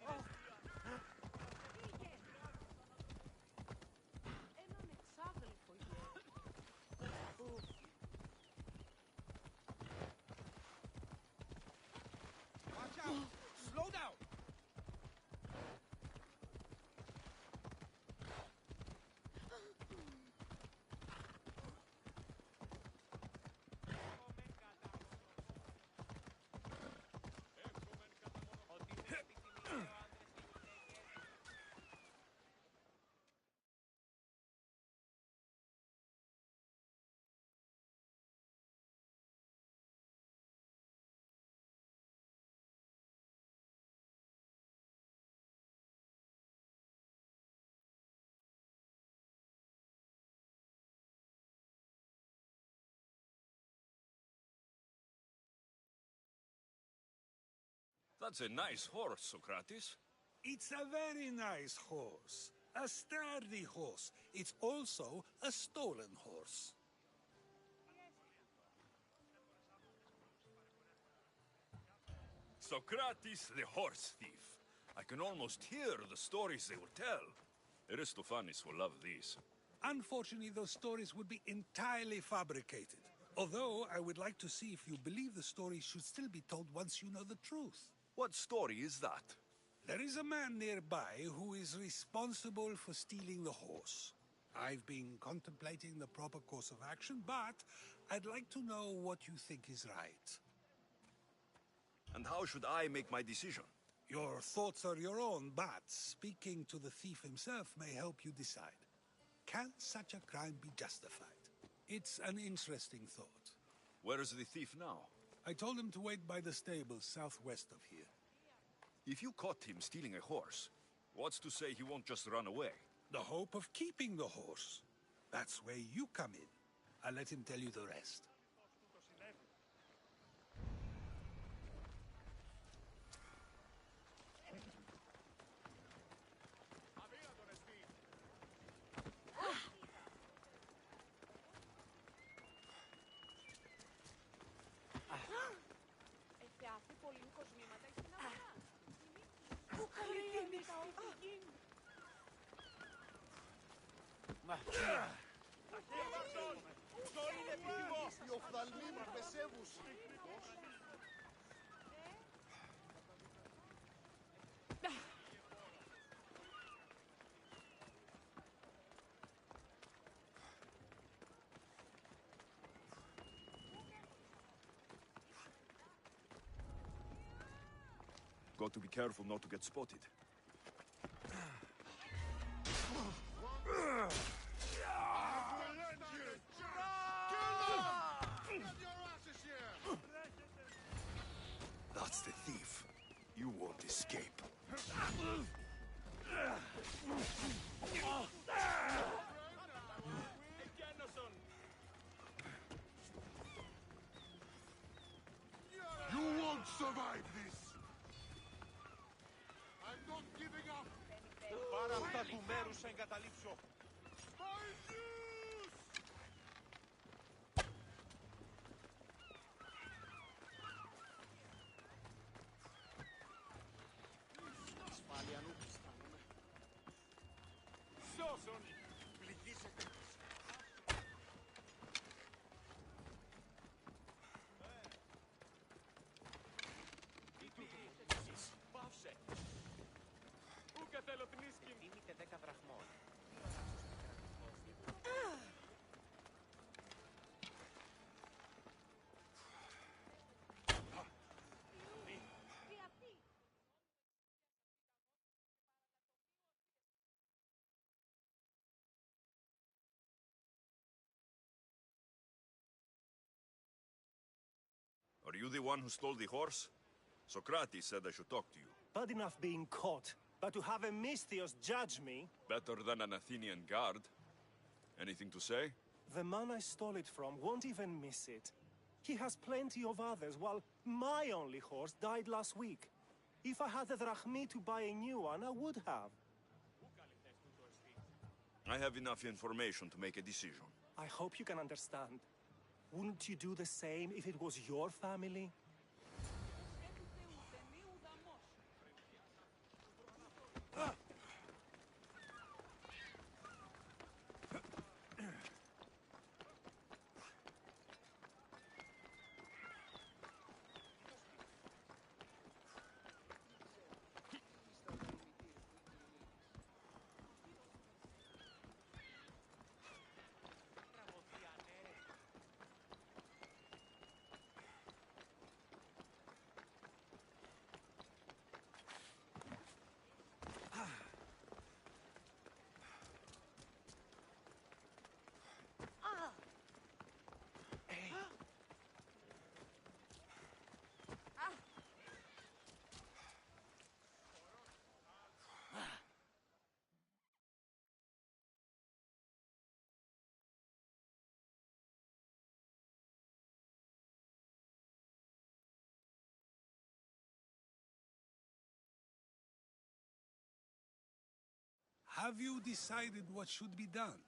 την αιστεία. Έναν εξάδελφο Watch out! Slow down! That's a nice horse, Socrates. It's a very nice horse. A sturdy horse. It's also a stolen horse. Socrates the horse thief. I can almost hear the stories they will tell. Aristophanes will love these. Unfortunately, those stories would be entirely fabricated. Although, I would like to see if you believe the stories should still be told once you know the truth. What story is that? There is a man nearby who is responsible for stealing the horse. I've been contemplating the proper course of action, but I'd like to know what you think is right. And how should I make my decision? Your thoughts are your own, but speaking to the thief himself may help you decide. Can such a crime be justified? It's an interesting thought. Where is the thief now? I told him to wait by the stables southwest of here. If you caught him stealing a horse, what's to say he won't just run away? The hope of keeping the horse. That's where you come in. I'll let him tell you the rest. Εφιάθη πολύ κοσμήματα στην αγορά. Ποιο είναι επιθυμώ! Οι οφθαλμοί μου πεσεύουν. Got to be careful not to get spotted. That's the thief. You won't escape. You won't survive this. I'm not giving up. Πάρα αυτά του μέρους σε εγκαταλείψω. Ασφάλεια νου αισθάνομαι. Σώσον! Πληγήσετε. Πάυσε! Ούκα θέλω την ίσκη. Δίνετε 10 δραχμών. Are you the one who stole the horse? Socrates said I should talk to you. Bad enough being caught, but to have a Misthios judge me? Better than an Athenian guard. Anything to say? The man I stole it from won't even miss it. He has plenty of others, while my only horse died last week. If I had the drachmi to buy a new one, I would have. I have enough information to make a decision. I hope you can understand. Wouldn't you do the same if it was your family? Have you decided what should be done?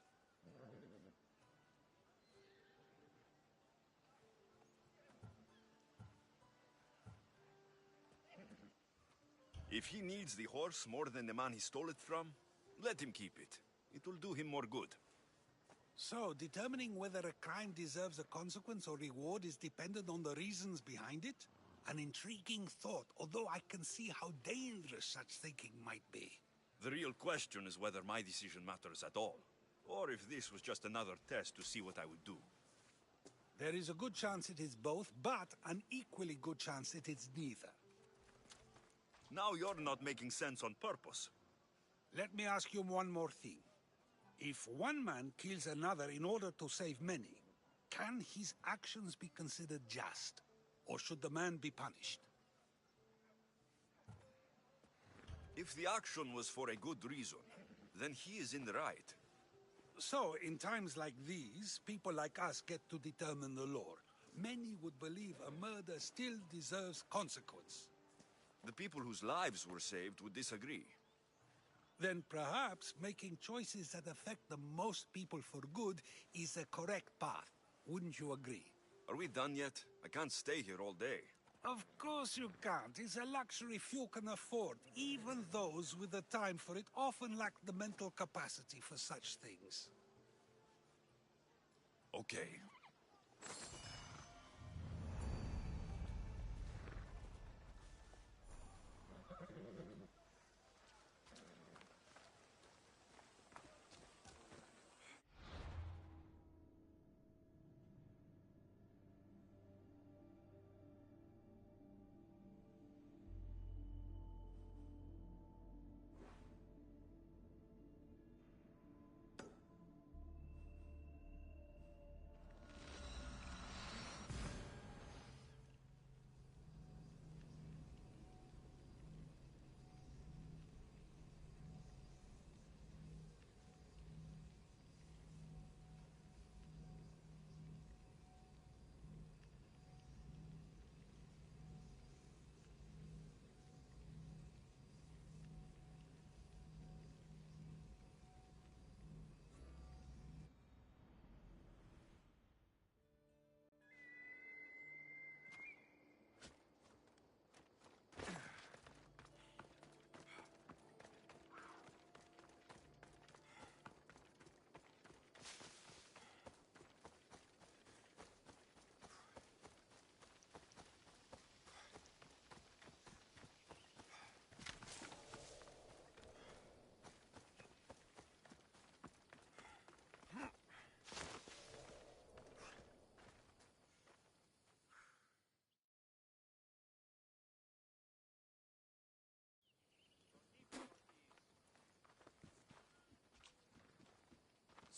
If he needs the horse more than the man he stole it from, let him keep it. It will do him more good. So, determining whether a crime deserves a consequence or reward is dependent on the reasons behind it? An intriguing thought, although I can see how dangerous such thinking might be. The real question is whether my decision matters at all, or if this was just another test to see what I would do. There is a good chance it is both, but an equally good chance it is neither. Now you're not making sense on purpose. Let me ask you one more thing. If one man kills another in order to save many, can his actions be considered just? Or should the man be punished? If the action was for a good reason, then he is in the right. So, in times like these, people like us get to determine the law. Many would believe a murder still deserves consequence. The people whose lives were saved would disagree. Then perhaps making choices that affect the most people for good is a correct path. Wouldn't you agree? Are we done yet? I can't stay here all day. Of course you can't. It's a luxury few can afford. Even those with the time for it often lack the mental capacity for such things. Okay.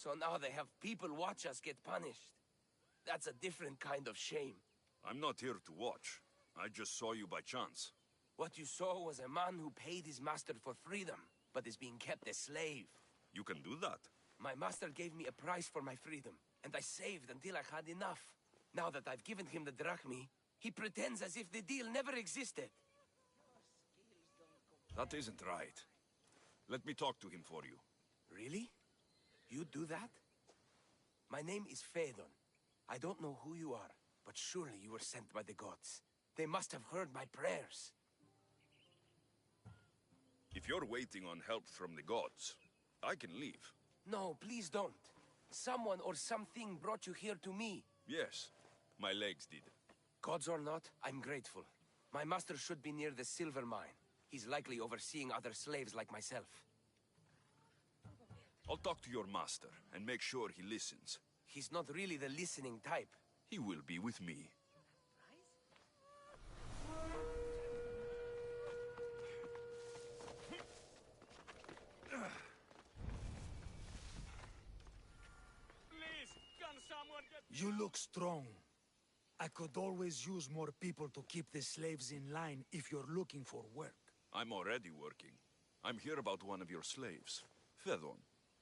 So now they have people watch us get punished. That's a different kind of shame. I'm not here to watch. I just saw you by chance. What you saw was a man who paid his master for freedom, but is being kept a slave. You can do that? My master gave me a price for my freedom, and I saved until I had enough. Now that I've given him the drachmi, he pretends as if the deal never existed. That isn't right. Let me talk to him for you. Really? You do that? My name is Phaedon. I don't know who you are, but surely you were sent by the gods. They must have heard my prayers. If you're waiting on help from the gods, I can leave. No, please don't. Someone or something brought you here to me. Yes, my legs did. Gods or not, I'm grateful. My master should be near the silver mine. He's likely overseeing other slaves like myself. I'll talk to your master and make sure he listens. He's not really the listening type. He will be with me. Please, can someone get... You look strong. I could always use more people to keep the slaves in line if you're looking for work. I'm already working. I'm here about one of your slaves, Phaedon.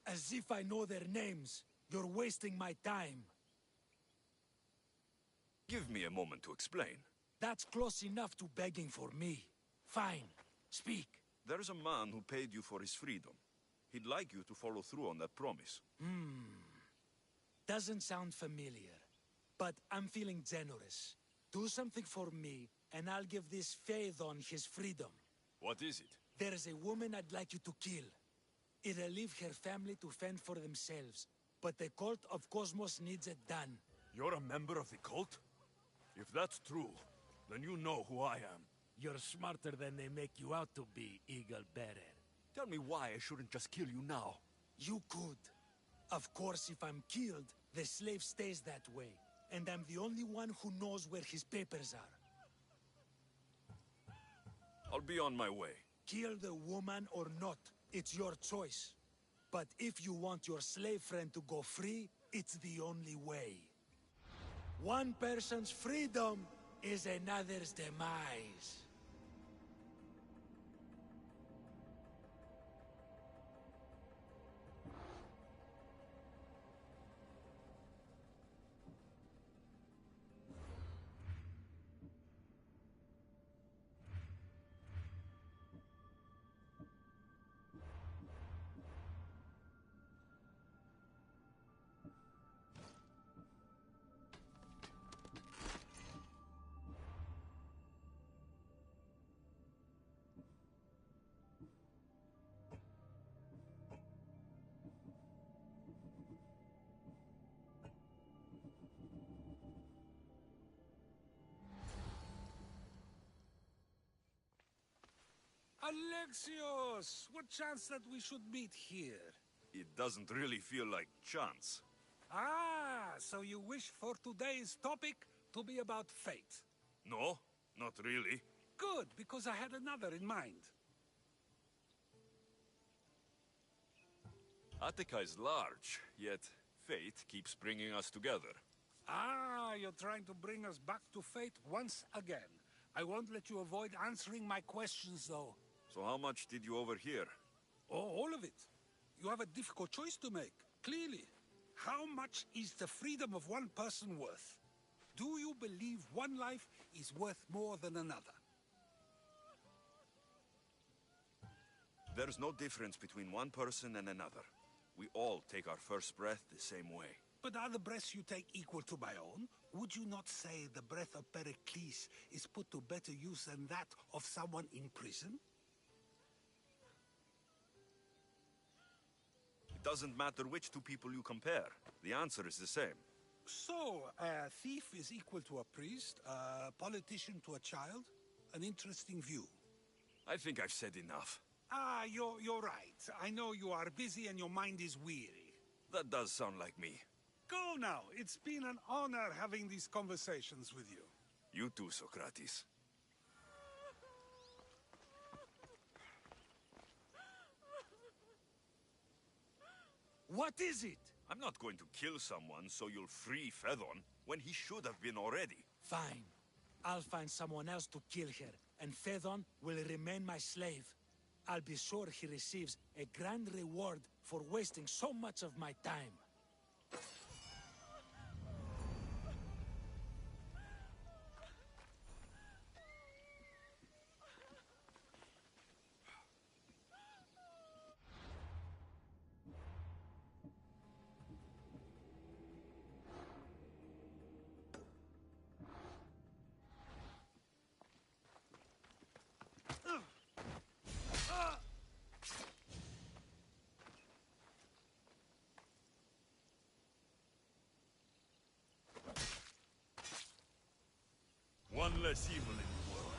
As if I know their names. You're wasting my time. Give me a moment to explain. That's close enough to begging for me. Fine. Speak. There's a man who paid you for his freedom. He'd like you to follow through on that promise. Doesn't sound familiar. But I'm feeling generous. Do something for me, and I'll give this Phaedon his freedom. What is it? There's a woman I'd like you to kill. It'll leave her family to fend for themselves. But the cult of Cosmos needs it done. You're a member of the cult? If that's true, then you know who I am. You're smarter than they make you out to be, Eagle Bearer. Tell me why I shouldn't just kill you now. You could. Of course, if I'm killed, the slave stays that way. And I'm the only one who knows where his papers are. I'll be on my way. Kill the woman or not, it's your choice. But if you want your slave friend to go free, it's the only way. One person's freedom is another's demise. Alexios! What chance that we should meet here? It doesn't really feel like chance. Ah, so you wish for today's topic to be about fate? No, not really. Good, because I had another in mind. Attica is large, yet fate keeps bringing us together. Ah, you're trying to bring us back to fate once again. I won't let you avoid answering my questions, though. So how much did you overhear? Oh, all of it. You have a difficult choice to make, clearly. How much is the freedom of one person worth? Do you believe one life is worth more than another? There's no difference between one person and another. We all take our first breath the same way. But are the breaths you take equal to my own? Would you not say the breath of Pericles is put to better use than that of someone in prison? It doesn't matter which two people you compare. The answer is the same. So, a thief is equal to a priest, a politician to a child? An interesting view. I think I've said enough. Ah, you're right. I know you are busy and your mind is weary. That does sound like me. Go now. It's been an honor having these conversations with you. You too, Socrates. What is it? I'm not going to kill someone so you'll free Phaedon when he should have been already. Fine. I'll find someone else to kill her, and Phaedon will remain my slave. I'll be sure he receives a grand reward for wasting so much of my time. One less evil in the world.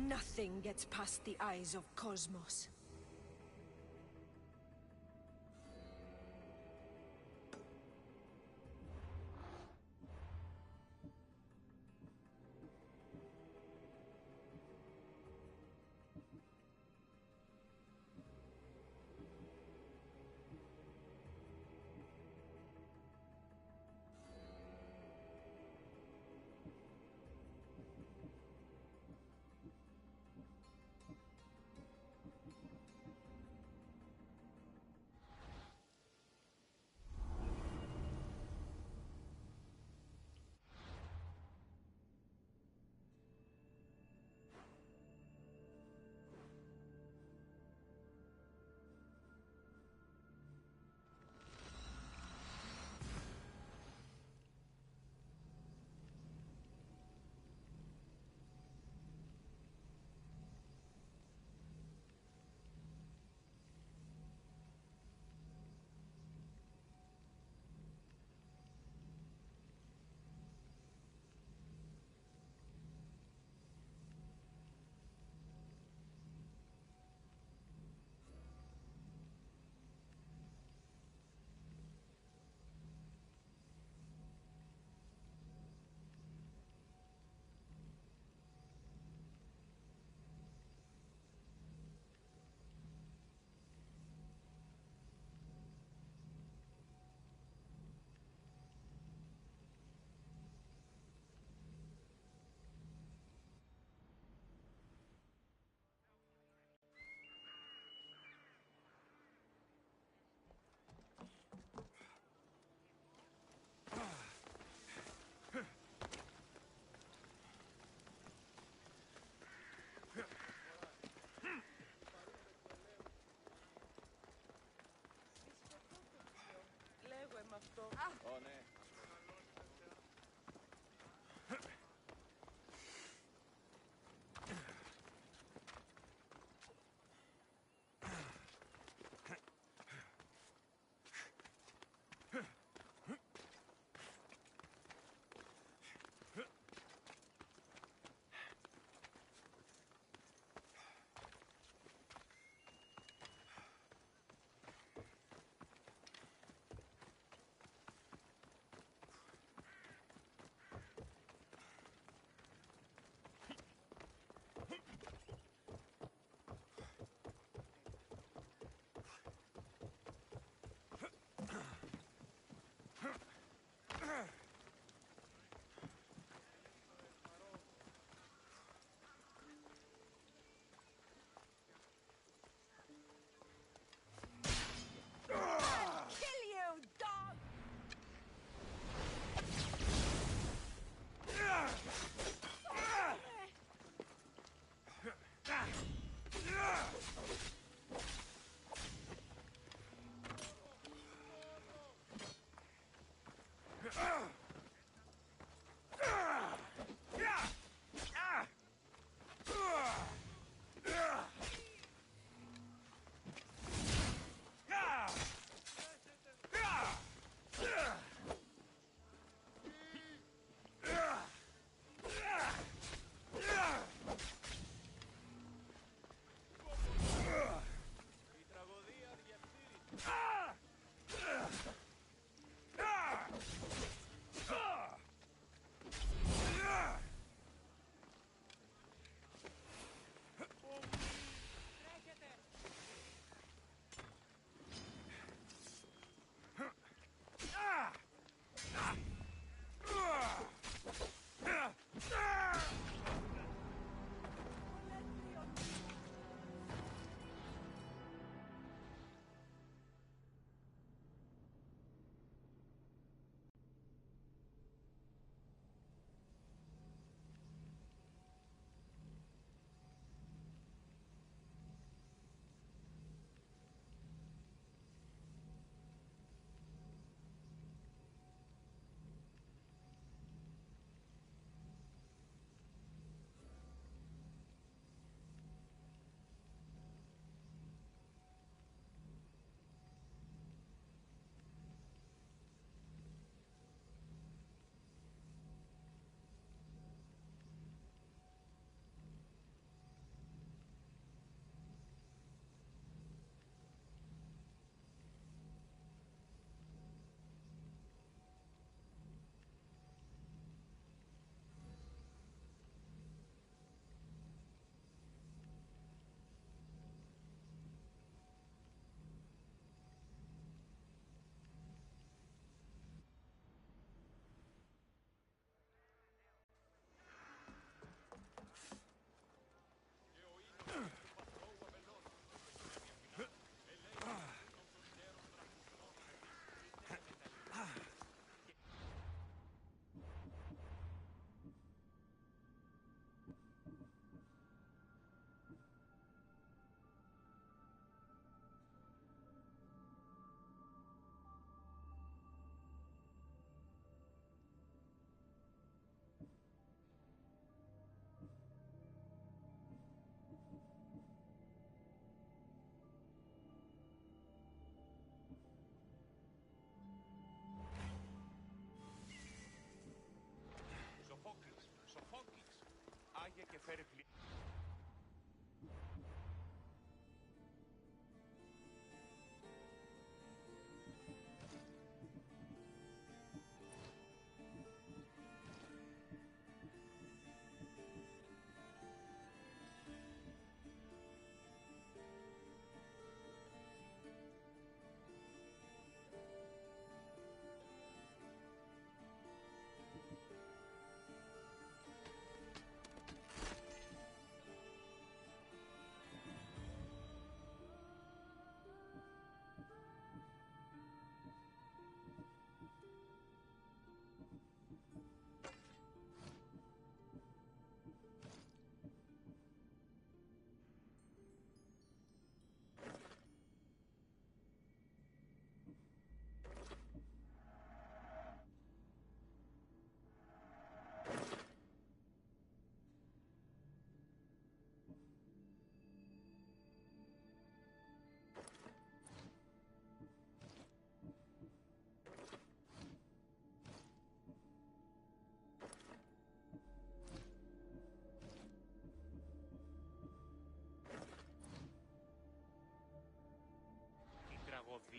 Nothing gets past the eyes of Cosmos.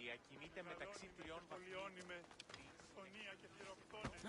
Εμφυρία κινείται μεταξύ τριών βαθμών. με φωνία και χειροκτόνες.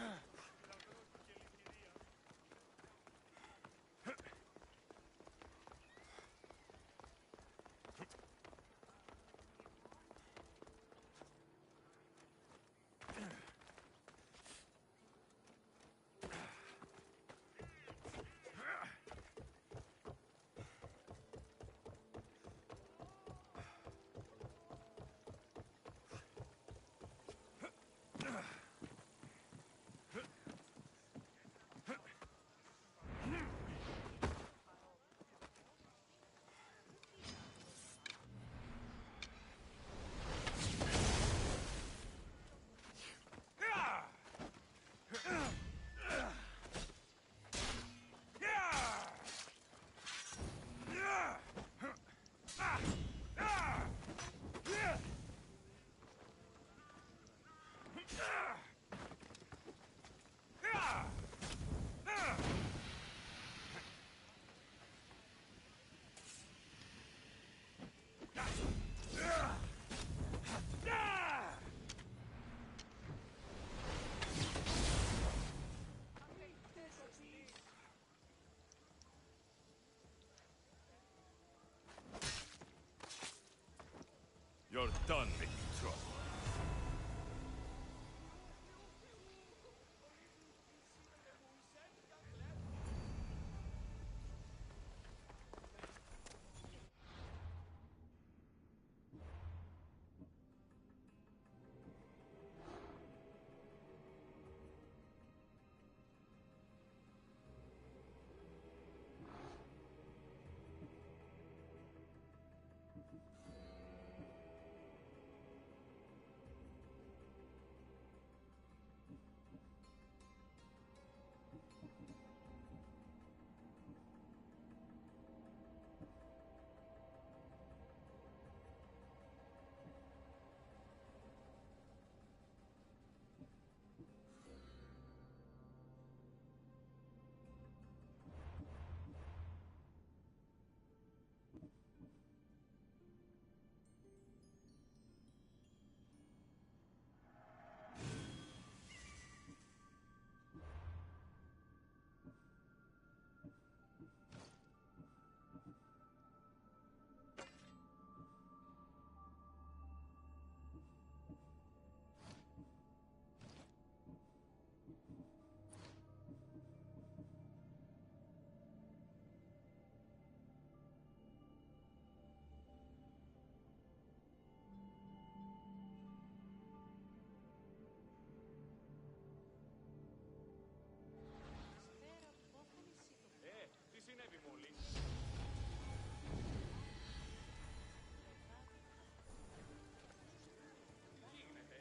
You're done making trouble. Τι συνέβη μόλις? Τι γίνεται?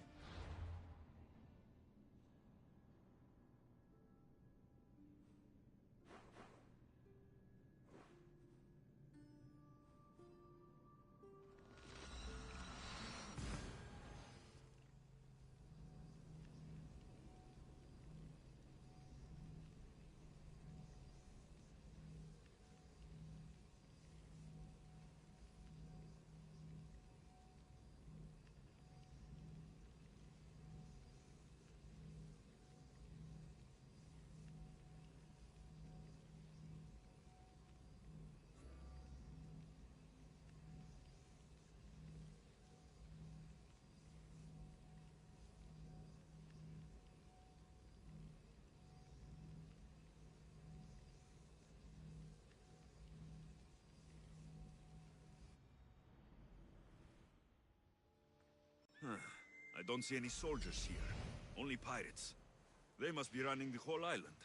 I don't see any soldiers here. Only pirates. They must be running the whole island.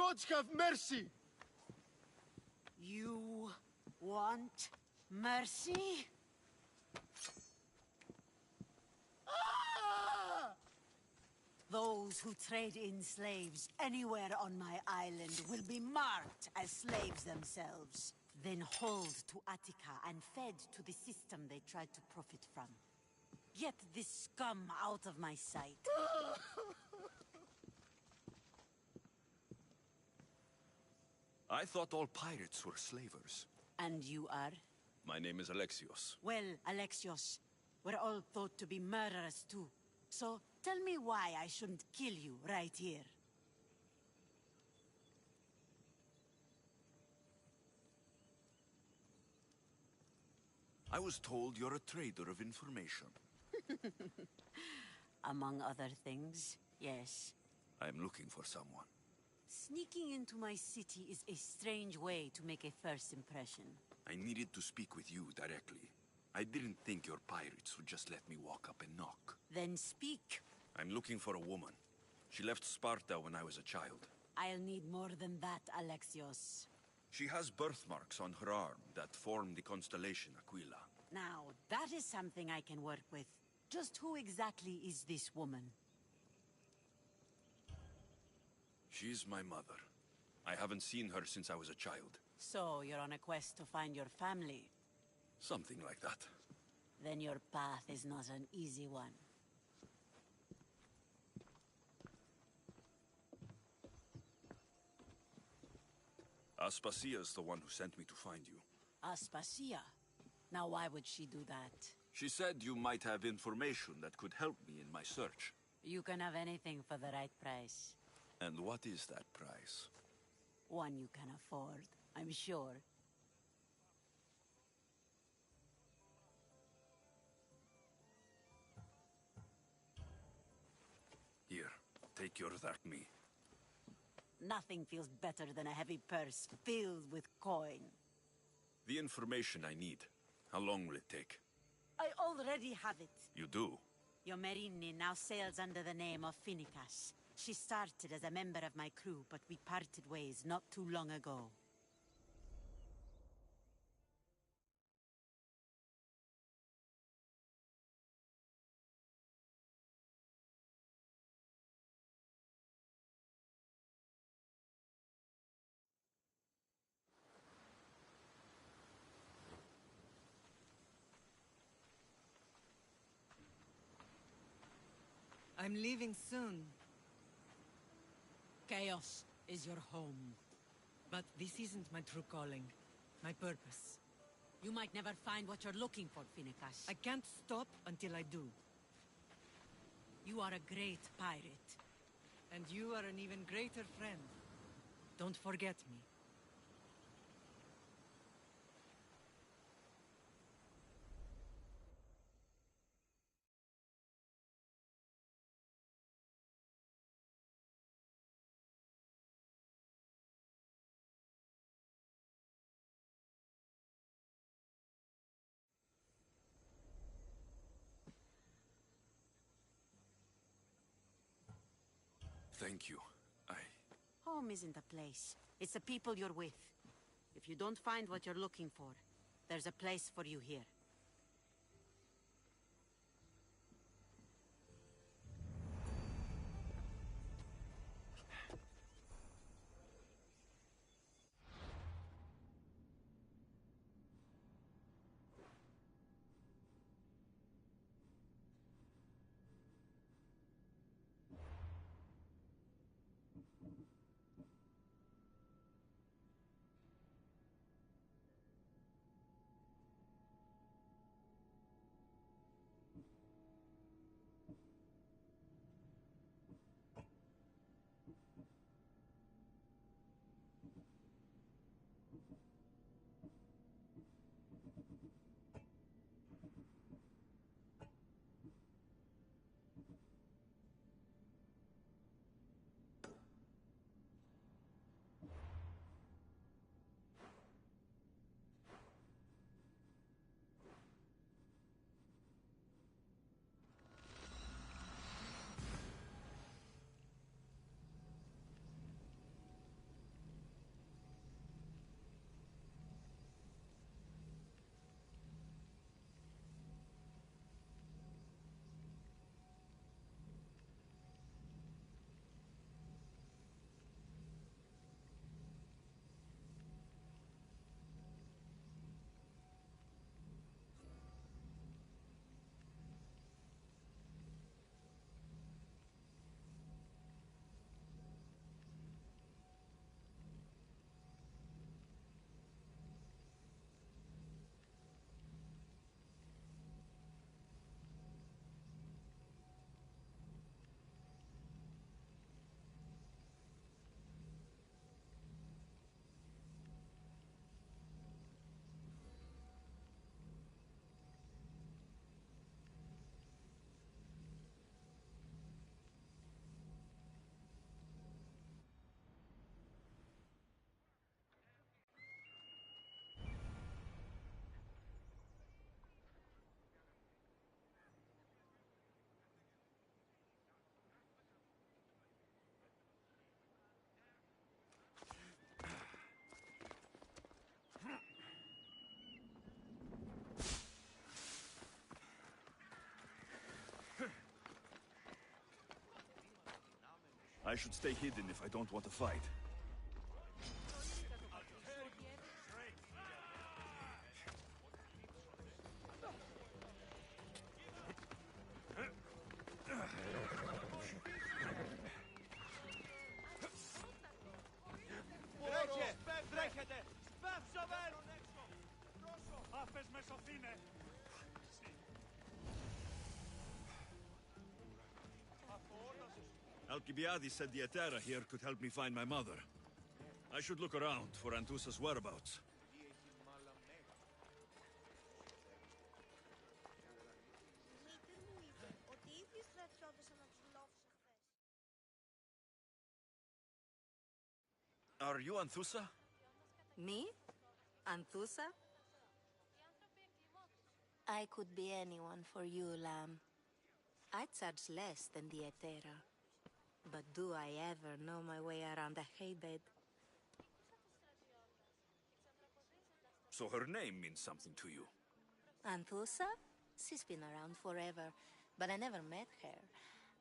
gods have mercy! You want mercy? Ah! Those who trade in slaves anywhere on my island will be marked as slaves themselves, then hauled to Attica and fed to the system they tried to profit from. Get this scum out of my sight. I thought all pirates were slavers. And you are? My name is Alexios. Well, Alexios, we're all thought to be murderers too. So tell me why I shouldn't kill you right here. I was told you're a trader of information. Among other things, yes. I'm looking for someone. Sneaking into my city is a strange way to make a first impression. I needed to speak with you directly. I didn't think your pirates would just let me walk up and knock. Then speak. I'm looking for a woman. She left Sparta when I was a child. I'll need more than that, Alexios. She has birthmarks on her arm that form the constellation Aquila. Now, that is something I can work with. Just who exactly is this woman? She's my mother. I haven't seen her since I was a child. So, you're on a quest to find your family? Something like that. Then your path is not an easy one. Aspasia's the one who sent me to find you. Aspasia? Now why would she do that? She said you might have information that could help me in my search. You can have anything for the right price. And what is that price? One you can afford, I'm sure. Here, take your drachmi. Nothing feels better than a heavy purse filled with coin. The information I need. How long will it take? I already have it. You do? Your Merini now sails under the name of Finicas. She started as a member of my crew, but we parted ways not too long ago. I'm leaving soon. Chaos is your home. But this isn't my true calling. My purpose. You might never find what you're looking for, Finicas. I can't stop until I do. You are a great pirate. And you are an even greater friend. Don't forget me. Thank you. Home isn't a place. It's the people you're with. If you don't find what you're looking for, there's a place for you here. I should stay hidden if I don't want to fight. Τρέχε! Τρέχετε! Σπεύσαμε! Άφες με σωθήνε! Alcibiades said the Etera here could help me find my mother. I should look around for Anthusa's whereabouts. Are you Anthusa? Me? Anthusa? I could be anyone for you, Lamb. I charge less than the Etera. But do I ever know my way around a haybed? So her name means something to you. Anthusa? She's been around forever, but I never met her.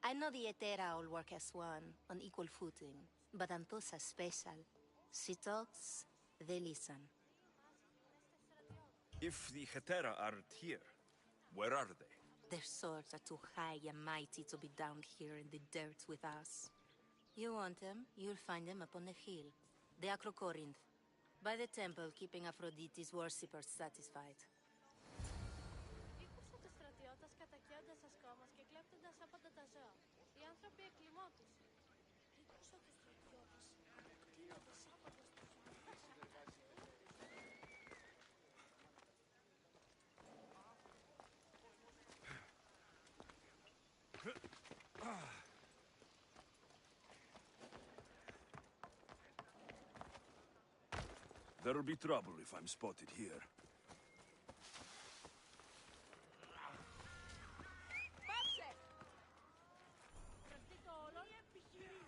I know the Etera all work as one, on equal footing. But Anthusa's special. She talks, they listen. If the Hetera aren't here, where are they? Their swords are too high and mighty to be down here in the dirt with us. You want them, you'll find them up on the hill. The Acrocorinth. By the temple, keeping Aphrodite's worshippers satisfied. Ήκουσα τους στρατιώτες κατακαίοντας ασκόμας και κλέπτοντας από τα ζώα. Οι άνθρωποι εκκλιμώτουσαν. Ήκουσα τους στρατιώτες κατακτήνοντας από τα ζώα. There'll be trouble if I'm spotted here. Πάψε! Βραστεί το ορόλο επιχειρήν.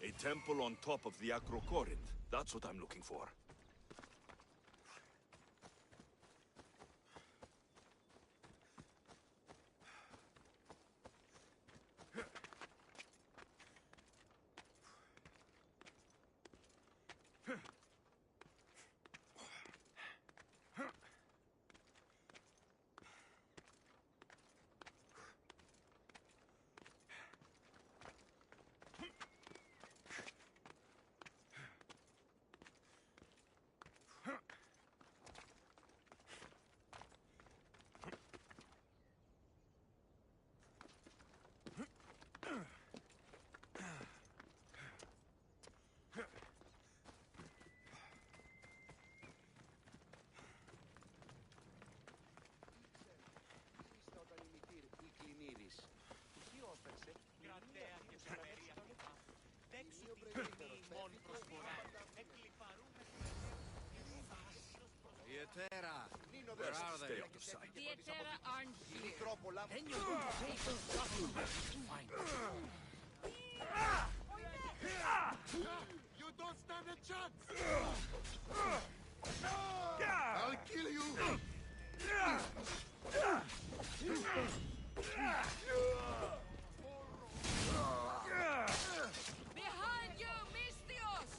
A temple on top of the Acrocorinth. That's what I'm looking for. Κρατέα και σωμερία λοιπά. Δέξου τη τιμή ημών προσφορά. Εκλιφαρούμε The Etera! Where are they? Stay out of sight. The Etera aren't here. Then you're going to pay for fine. You don't stand a chance! I'll kill you! Behind you, Mystios!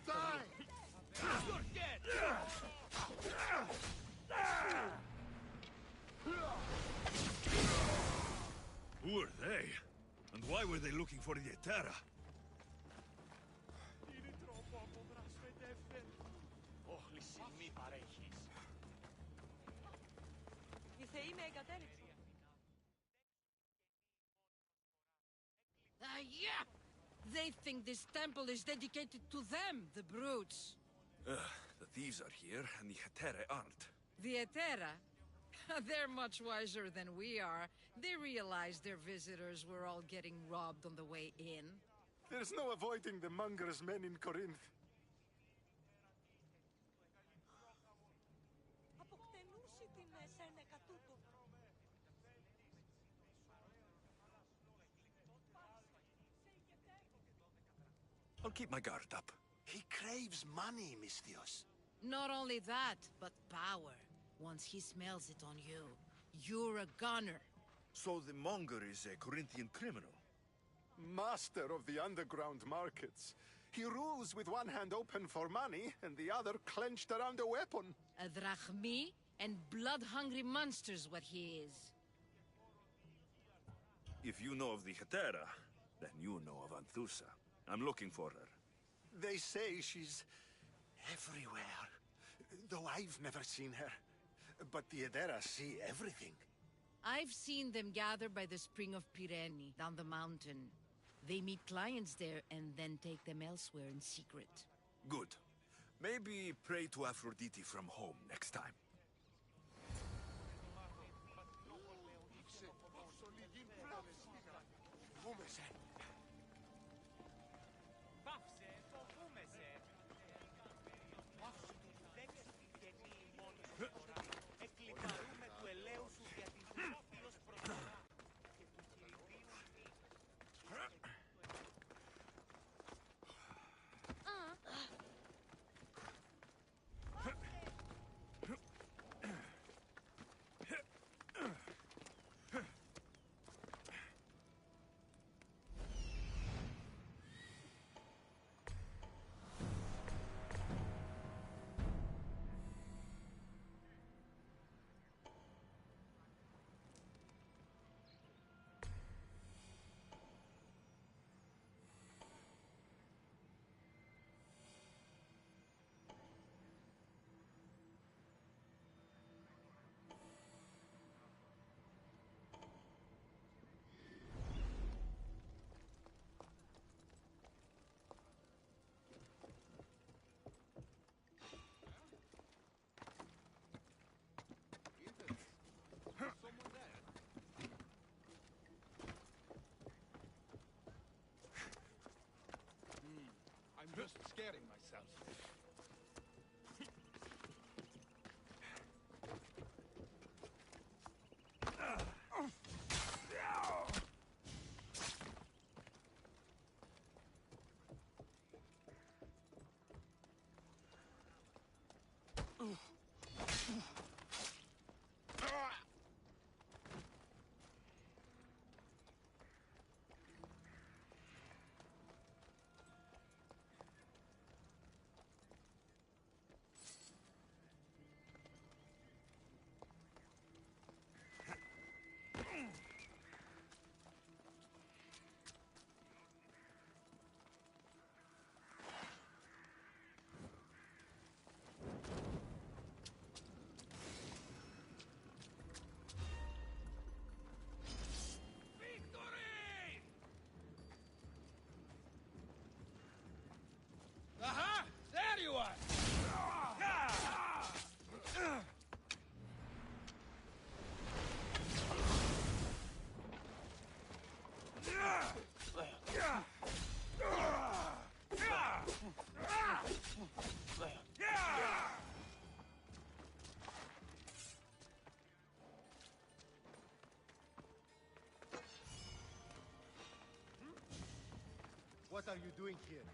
that from you. You're dead! Who are they? And why were they looking for the Etera? Είναι τρόπο από βρασφετεύθεν. Όχλη στιγμή παρέχεις. Οι θεοί με εγκατέλειψαν. Yeah! They think this temple is dedicated to them, the brutes. The thieves are here, and the Hetera aren't. The Etera? They're much wiser than we are. They realized their visitors were all getting robbed on the way in. There's no avoiding the monger's men in Corinth. Αποκτενούσι την σένεκα τούτο. I'll keep my guard up. He craves money, Misthios. Not only that, but power. Once he smells it on you, you're a gunner. So the monger is a Corinthian criminal? Master of the underground markets. He rules with one hand open for money and the other clenched around a weapon. A drachmi and blood-hungry monster's what he is. If you know of the Hetera, then you know of Anthusa. I'm looking for her. They say she's everywhere, though I've never seen her. But the Edera see everything. I've seen them gather by the spring of Pirene, down the mountain. They meet clients there and then take them elsewhere in secret. Good. Maybe pray to Aphrodite from home next time. Πάψε, φοβούμεσαι. Άφησε τους 10 συγγενείς μόνοι σου τώρα. Εκλυπαρούμε του ελαίου σου για την Σόφιος προσφορά. Και του κυρπίνου μη. I'm just scaring myself. Aha! There you are! What are you doing here?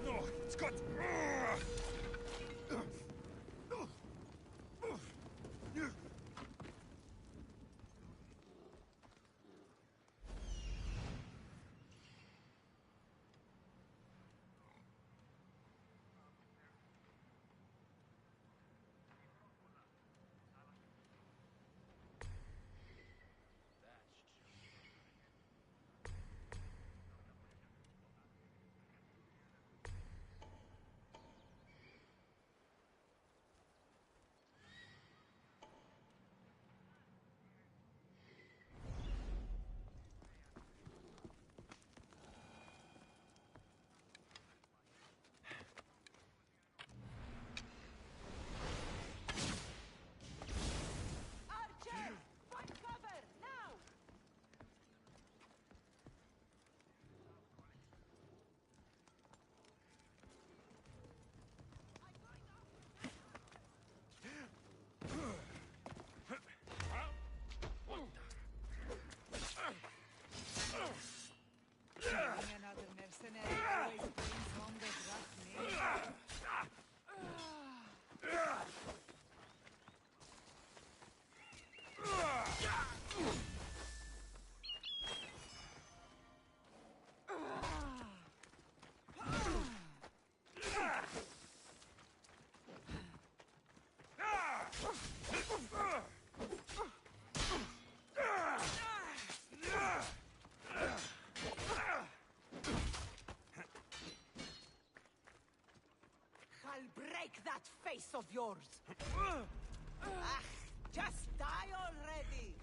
No, Scott! Another mercenary always brings home the drachma. I'll break that face of yours! Just die already!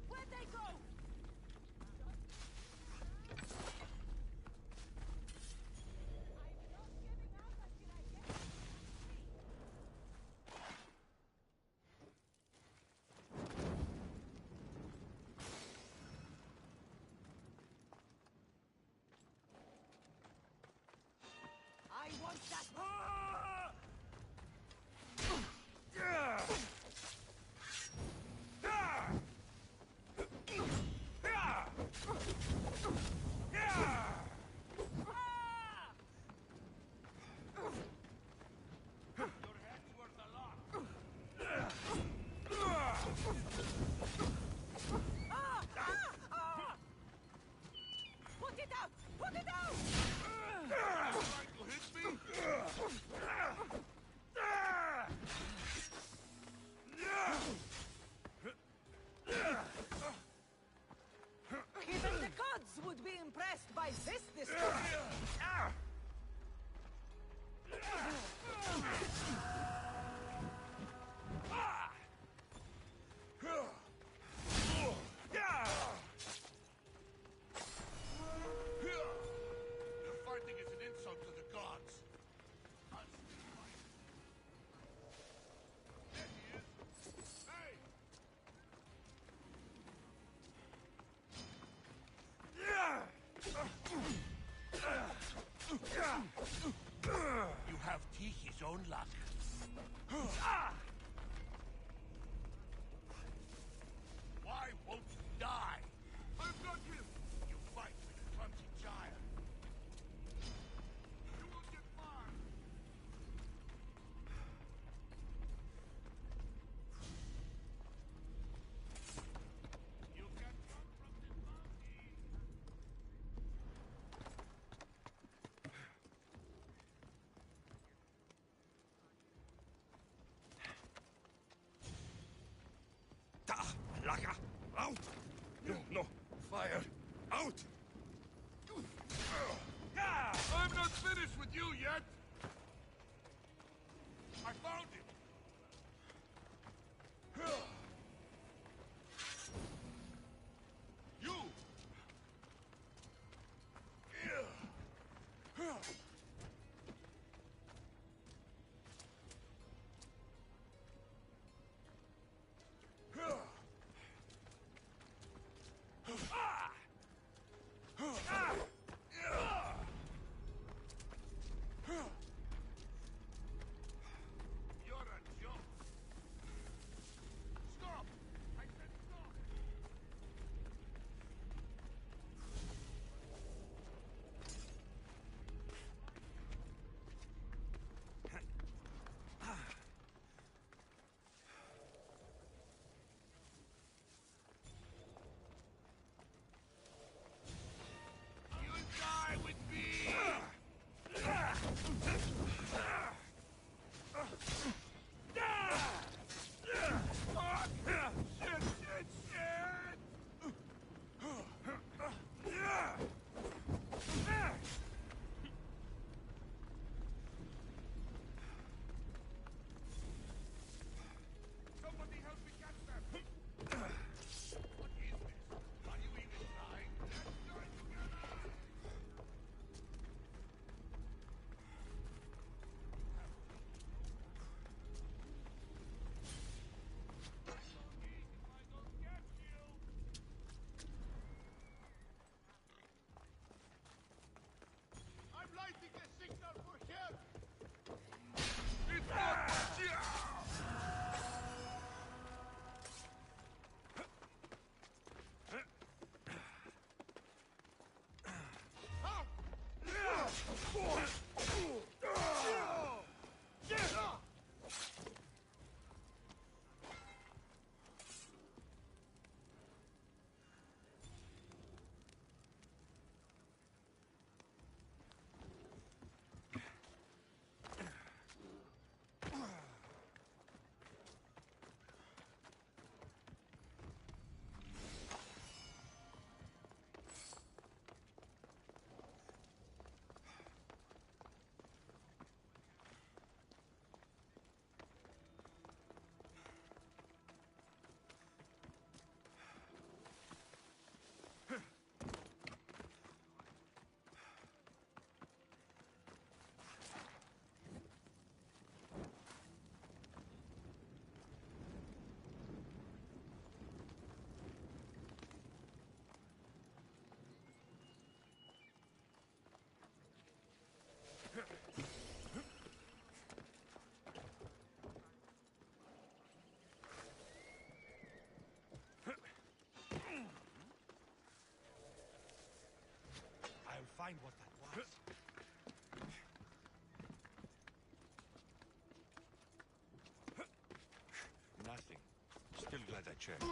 Where'd they go? I want that. Put it out! Put it out! Trying to hit me? Even the gods would be impressed by this destruction. Your fighting is an insult to the gods. There he is. Hey! You have Tihi's own luck. Why won't you die? I've got him! You fight with a clumsy child. You won't get far! You can run from this mountain! Laka! Out! No, no! Fire! Out! I'm not finished with you yet! I found him! You! You're a joke! find what that was. Nothing. Still glad I checked.